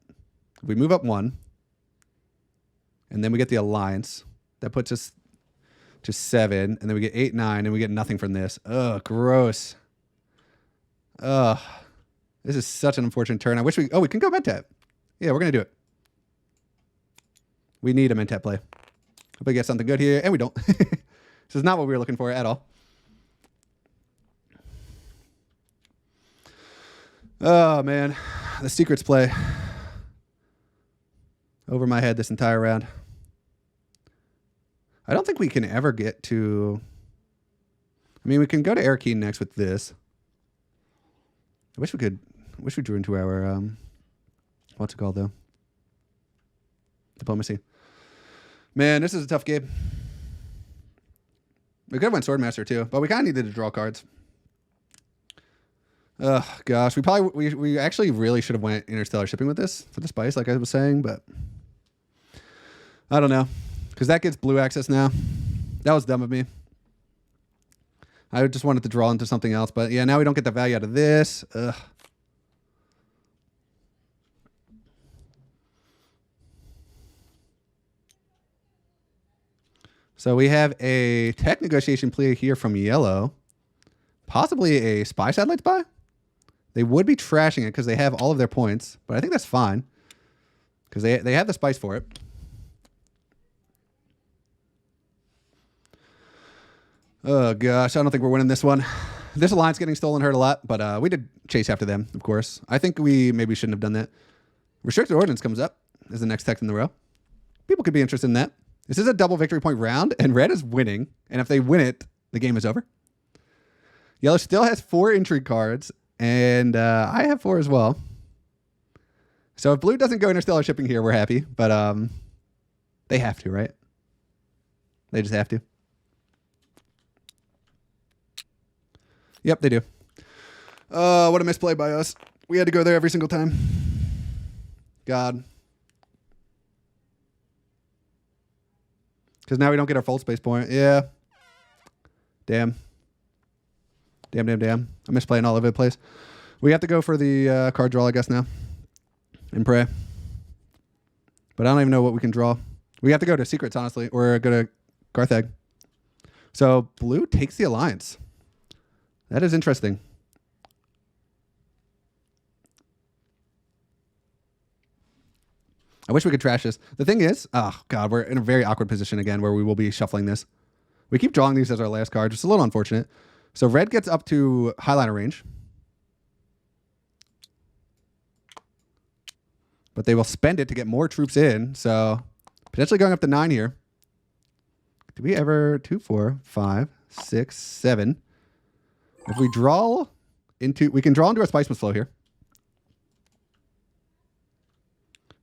we move up one, and then we get the Alliance. That puts us to 7, and then we get 8, 9, and we get nothing from this. Ugh, gross. Ugh. This is such an unfortunate turn. I wish we can go Mentat. Yeah, we're going to do it. We need a Mentat play. Hope we get something good here, and we don't. This is not what we were looking for at all. Oh, man. The secrets play over my head this entire round. I don't think we can ever get to... I mean, we can go to Arakeen next with this. I wish we drew into our... what's it called, though? Diplomacy. Man, this is a tough game. We could have went Swordmaster, too, but we kind of needed to draw cards. Oh, gosh. We actually really should have went interstellar shipping with this for the spice, like I was saying, but I don't know. Because that gets blue access now. That was dumb of me. I just wanted to draw into something else, but yeah, now we don't get the value out of this. Ugh. So we have a tech negotiation play here from yellow. Possibly a spy satellite spy? They would be trashing it because they have all of their points, but I think that's fine because they have the spice for it. Oh, gosh. I don't think we're winning this one. This alliance getting stolen hurt a lot, but we did chase after them, of course. I think we maybe shouldn't have done that. Restricted Ordnance comes up as the next tech in the row. People could be interested in that. This is a double victory point round, and red is winning. And if they win it, the game is over. Yellow still has 4 intrigue cards, and I have 4 as well. So if blue doesn't go interstellar shipping here, we're happy. But they have to, right? They just have to. Yep, they do. What a misplay by us. We had to go there every single time. God. Because now we don't get our full space point. Yeah. Damn. Damn. I'm misplaying all over the place. We have to go for the card draw, I guess, now. And pray. But I don't even know what we can draw. We have to go to secrets, honestly. Or go to Garthag. So blue takes the alliance. That is interesting. I wish we could trash this. The thing is, oh God, we're in a very awkward position again where we will be shuffling this. We keep drawing these as our last card, just a little unfortunate. So red gets up to highliner range. But they will spend it to get more troops in. So potentially going up to 9 here. Do we ever 2, 4, 5, 6, 7? If we draw into, we can draw into a spice flow here.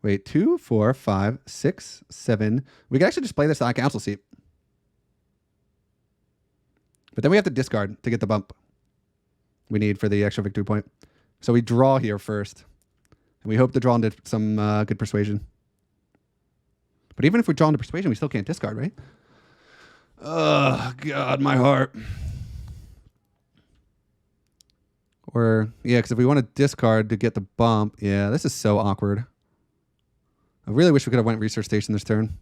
Wait, 2, 4, 5, 6, 7. We can actually just play this on a council seat. But then we have to discard to get the bump we need for the extra victory point. So we draw here first. And we hope to draw into some good persuasion. But even if we draw into persuasion, we still can't discard, right? Oh, God, my heart. Or, yeah, because if we want to discard to get the bump, yeah, this is so awkward. I really wish we could have went research station this turn.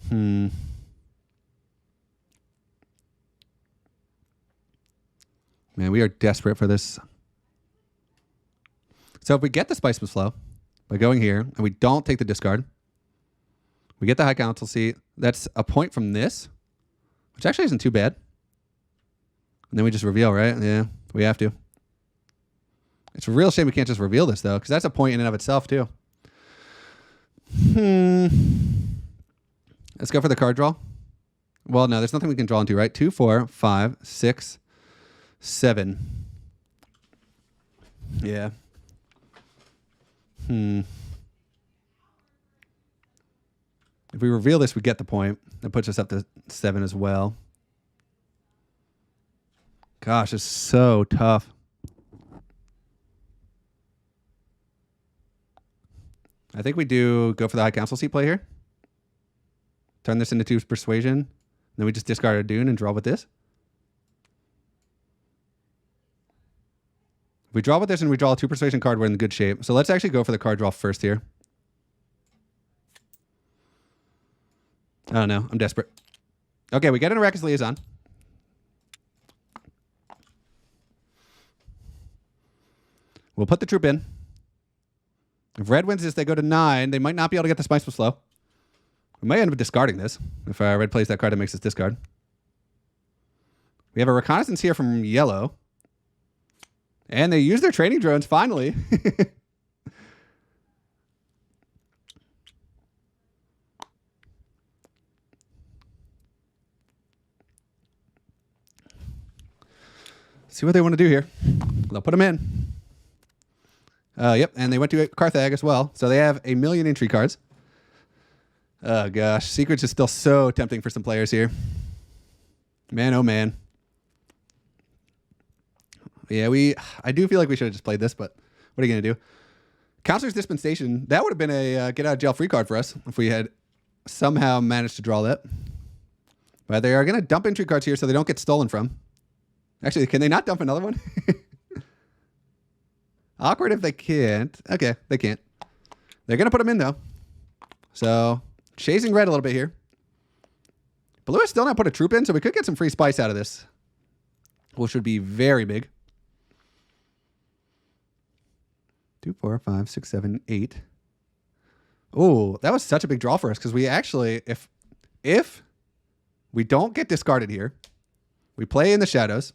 Man, we are desperate for this. So if we get the Spice Flow by going here, and we don't take the discard, we get the High Council seat. That's a point from this, which actually isn't too bad. And then we just reveal, right? Yeah, we have to. It's a real shame we can't just reveal this, though, because that's a point in and of itself, too. Let's go for the card draw. Well, no, there's nothing we can draw into, right? 2, 4, 5, 6, 7. Yeah. If we reveal this, we get the point. That puts us up to 7 as well. Gosh, it's so tough. I think we do go for the High Council seat play here. Turn this into 2 persuasion. Then we just discard a Dune and draw with this. If we draw with this and we draw a 2 persuasion card, we're in good shape. So let's actually go for the card draw first here. I don't know. I'm desperate. Okay, we get an Arrakis Liaison. We'll put the troop in. If red wins this, they go to 9. They might not be able to get the Spice Flow. We might end up discarding this if red plays that card and makes us discard. We have a reconnaissance here from yellow. And they use their training drones, finally. See what they want to do here. They'll put them in. Yep, and they went to Carthage as well. So they have a million entry cards. Oh, gosh. Secrets is still so tempting for some players here. Man, oh, man. Yeah, I do feel like we should have just played this, but what are you going to do? Counselor's Dispensation. That would have been a get-out-of-jail-free card for us if we had somehow managed to draw that. But they are going to dump entry cards here so they don't get stolen from. Actually, can they not dump another one? Awkward if they can't. Okay, they can't. They're going to put them in, though. So, chasing red a little bit here. Blue has still not put a troop in, so we could get some free spice out of this, which would be very big. 2, 4, 5, 6, 7, 8. Oh, that was such a big draw for us because we actually, if we don't get discarded here, we play in the shadows.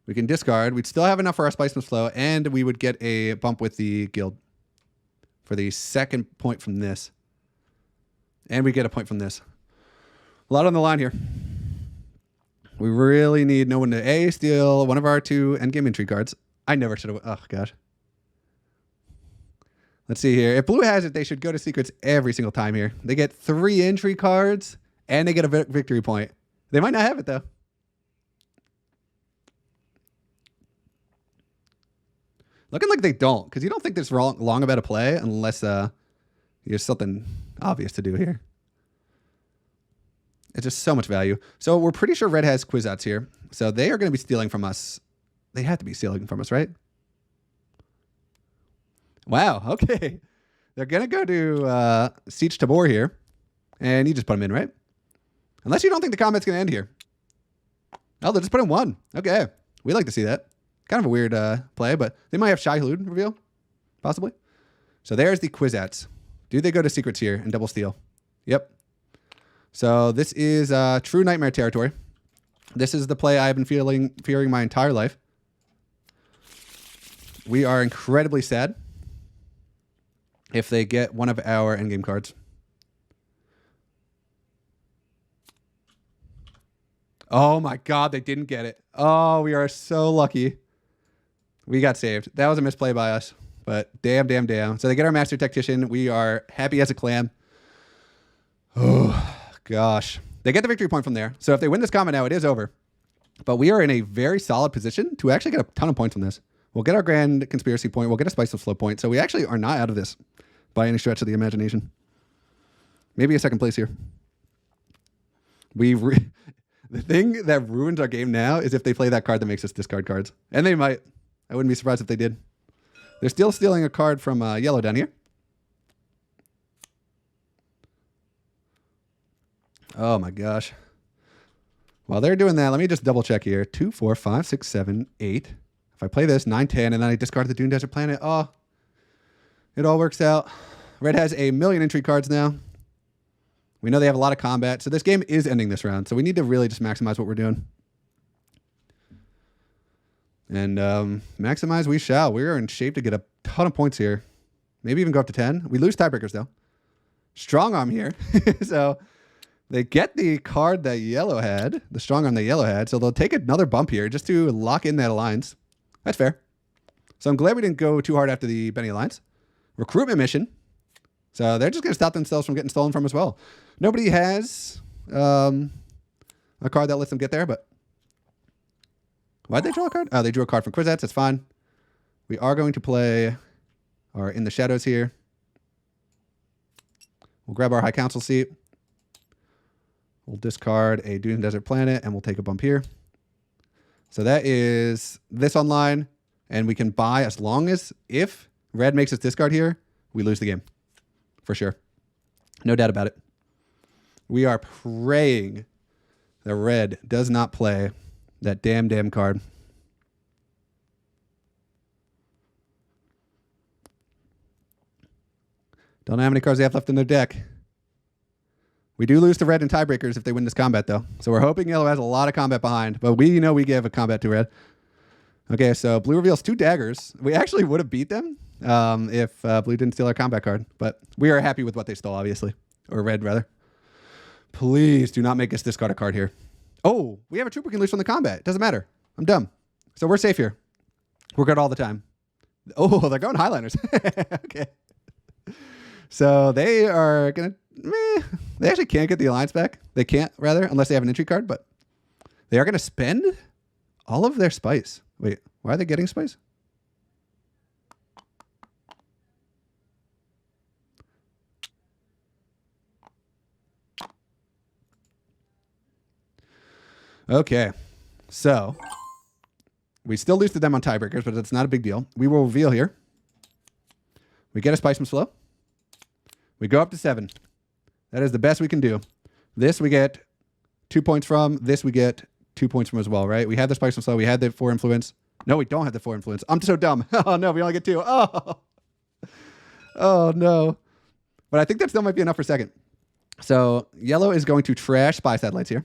We can discard. We'd still have enough for our spice must flow, and we would get a bump with the guild for the second point from this. And we get a point from this. A lot on the line here. We really need no one to A, steal one of our 2 endgame entry cards. I never should have. Oh, gosh. Let's see here. If blue has it, they should go to secrets every single time here. They get 3 entry cards, and they get a victory point. They might not have it, though. Looking like they don't, because you don't think this long about a play unless there's something obvious to do here. It's just so much value. So we're pretty sure red has Kwisatz here. So they are going to be stealing from us. They have to be stealing from us, right? Wow, okay. They're going to go to Siege Tabor here. And you just put them in, right? Unless you don't think the combat's going to end here. Oh, they'll just put in 1. Okay. We like to see that. Kind of a weird play, but they might have Shai Hulud reveal. Possibly. So there's the Kwisatz. Do they go to secrets here and double steal? Yep. So this is true nightmare territory. This is the play I've been fearing my entire life. We are incredibly sad if they get one of our endgame cards. Oh my God, they didn't get it. Oh, we are so lucky. We got saved. That was a misplay by us, but damn. So they get our master tactician. We are happy as a clam. Oh, gosh. They get the victory point from there. So if they win this combat now, it is over. But we are in a very solid position to actually get a ton of points from this. We'll get our grand conspiracy point. We'll get a spice of flow point. So we actually are not out of this by any stretch of the imagination. Maybe a second place here. The thing that ruins our game now is if they play that card that makes us discard cards. And they might. I wouldn't be surprised if they did. They're still stealing a card from yellow down here. Oh my gosh. While they're doing that, let me just double check here. 2, 4, 5, 6, 7, 8. If I play this, 9, 10, and then I discard the Dune Desert Planet, oh, it all works out. Red has a million entry cards now. We know they have a lot of combat, so this game is ending this round. So we need to really just maximize what we're doing. And maximize we shall. We're in shape to get a ton of points here. Maybe even go up to 10. We lose tiebreakers, though. Strong arm here. So they get the card that yellow had, the strong arm that yellow had. So they'll take another bump here just to lock in that alliance. That's fair. So I'm glad we didn't go too hard after the Benny Alliance. Recruitment mission. So they're just going to stop themselves from getting stolen from as well. Nobody has a card that lets them get there, but why'd they draw a card? Oh, they drew a card from Kwisatz. That's fine. We are going to play our In the Shadows here. We'll grab our High Council seat. We'll discard a Dune Desert Planet, and we'll take a bump here. So that is this online, and we can buy as long as if red makes us discard here, we lose the game. For sure. No doubt about it. We are praying that red does not play that damn card. Don't know how many cards they have left in their deck. We do lose to red in tiebreakers if they win this combat, though. So we're hoping yellow has a lot of combat behind, but we know we give a combat to red. Okay, so blue reveals 2 daggers. We actually would have beat them if blue didn't steal our combat card, but we are happy with what they stole, obviously. Or red, rather. Please do not make us discard a card here. Oh, we have a troop we can lose from the combat. It doesn't matter. I'm dumb. So we're safe here. We're good all the time. Oh, they're going Highliners. Okay. So they are going to... They actually can't get the alliance back. They can't, rather, unless they have an entry card, but they are going to spend all of their spice. Wait, why are they getting spice? Okay, so we still lose to them on tiebreakers, but it's not a big deal. We will reveal here. We get a Spiceman's Flow. We go up to 7. That is the best we can do. This we get 2 points from. This we get 2 points from as well, right? We had the spice and slow. We had the 4 influence. No, we don't have the 4 influence. I'm so dumb. Oh, no, we only get 2. Oh, no. But I think that still might be enough for second. So yellow is going to trash spy satellites here.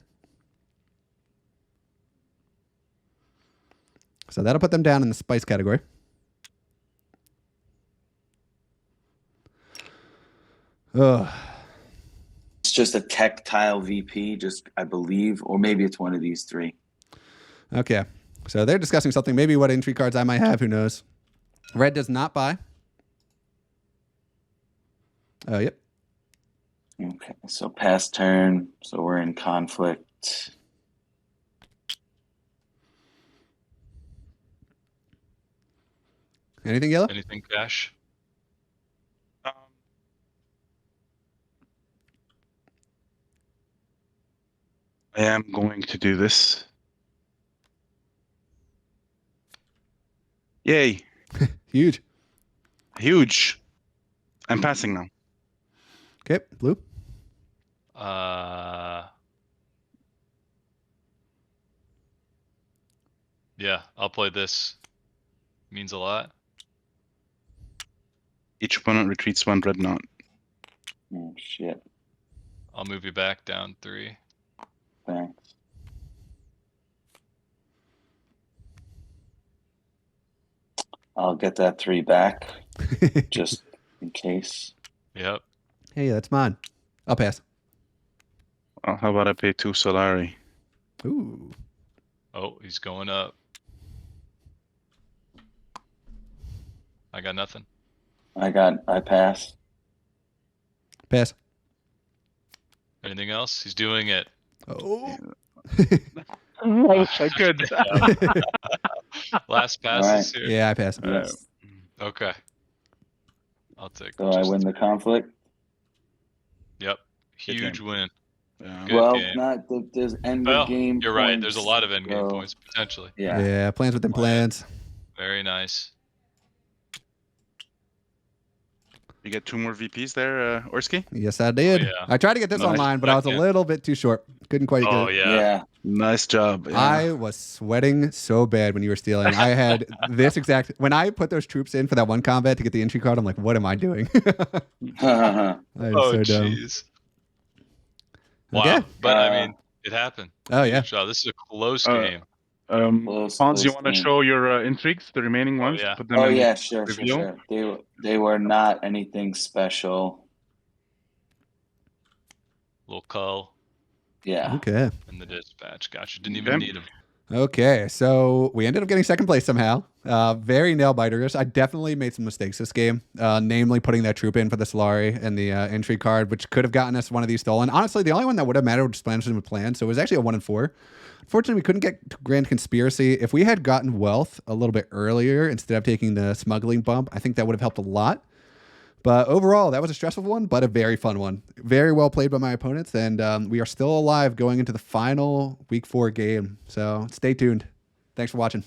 So that'll put them down in the spice category. Ugh. It's just a tactile VP, just I believe, or maybe it's one of these 3. Okay. So they're discussing something. Maybe what intrigue cards I might have. Who knows? Red does not buy. Oh, yep. Okay, so pass turn. So we're in conflict. Anything yellow? Anything cash? I am going to do this. Yay. Huge. Huge. I'm passing now. Okay, blue. Yeah, I'll play this. Means a lot. Each opponent retreats 1 red knot. Oh shit! I'll move you back down 3. Thanks. I'll get that 3 back, just in case. Yep. Hey, that's mine. I'll pass. Well, how about I pay 2 Solari? Ooh. Oh, he's going up. I got nothing. I pass. Pass. Anything else? He's doing it. Oh. I wish I could. Last pass All is here. Yeah, I pass. Yes. Okay. I'll take. So I win the conflict. Yep. Good Huge game. win. Yeah. Good Well, game. not that there's end Well, of game. you're right. points, There's a lot of end game so, points potentially. Yeah. Yeah, plans within plans. Very nice. You get 2 more VPs there, Orsky? Yes, I did. yeah. I tried to get this Nice. online, but I was a Second. little bit too short. Couldn't quite Oh get it. yeah. Yeah. Nice job. Yeah. I was sweating so bad when you were stealing. I had this exact when I put those troops in for that one combat to get the entry card. I'm like, what am I doing? I was Oh so dumb. jeez. Wow. Okay. But I mean, it happened. Oh yeah. Good job. This is a close Uh, game. Pons, you want to game. show your intrigues, the remaining ones? yeah. Put them Oh in yeah, sure. review? They were not anything special. Little cull Yeah. Okay. in the dispatch. Gotcha. Didn't even Okay. need him. Okay. So we ended up getting second place somehow. Very nail biters. I definitely made some mistakes this game. Namely putting that troop in for the Solari and the entry card, which could have gotten us one of these stolen. Honestly, the only one that would have mattered was Splendid with Plan. So it was actually a 1 and 4. Unfortunately, we couldn't get to Grand Conspiracy. If we had gotten Wealth a little bit earlier instead of taking the smuggling bump, I think that would have helped a lot. But overall, that was a stressful one, but a very fun one. Very well played by my opponents, and we are still alive going into the final Week 4 game. So stay tuned. Thanks for watching.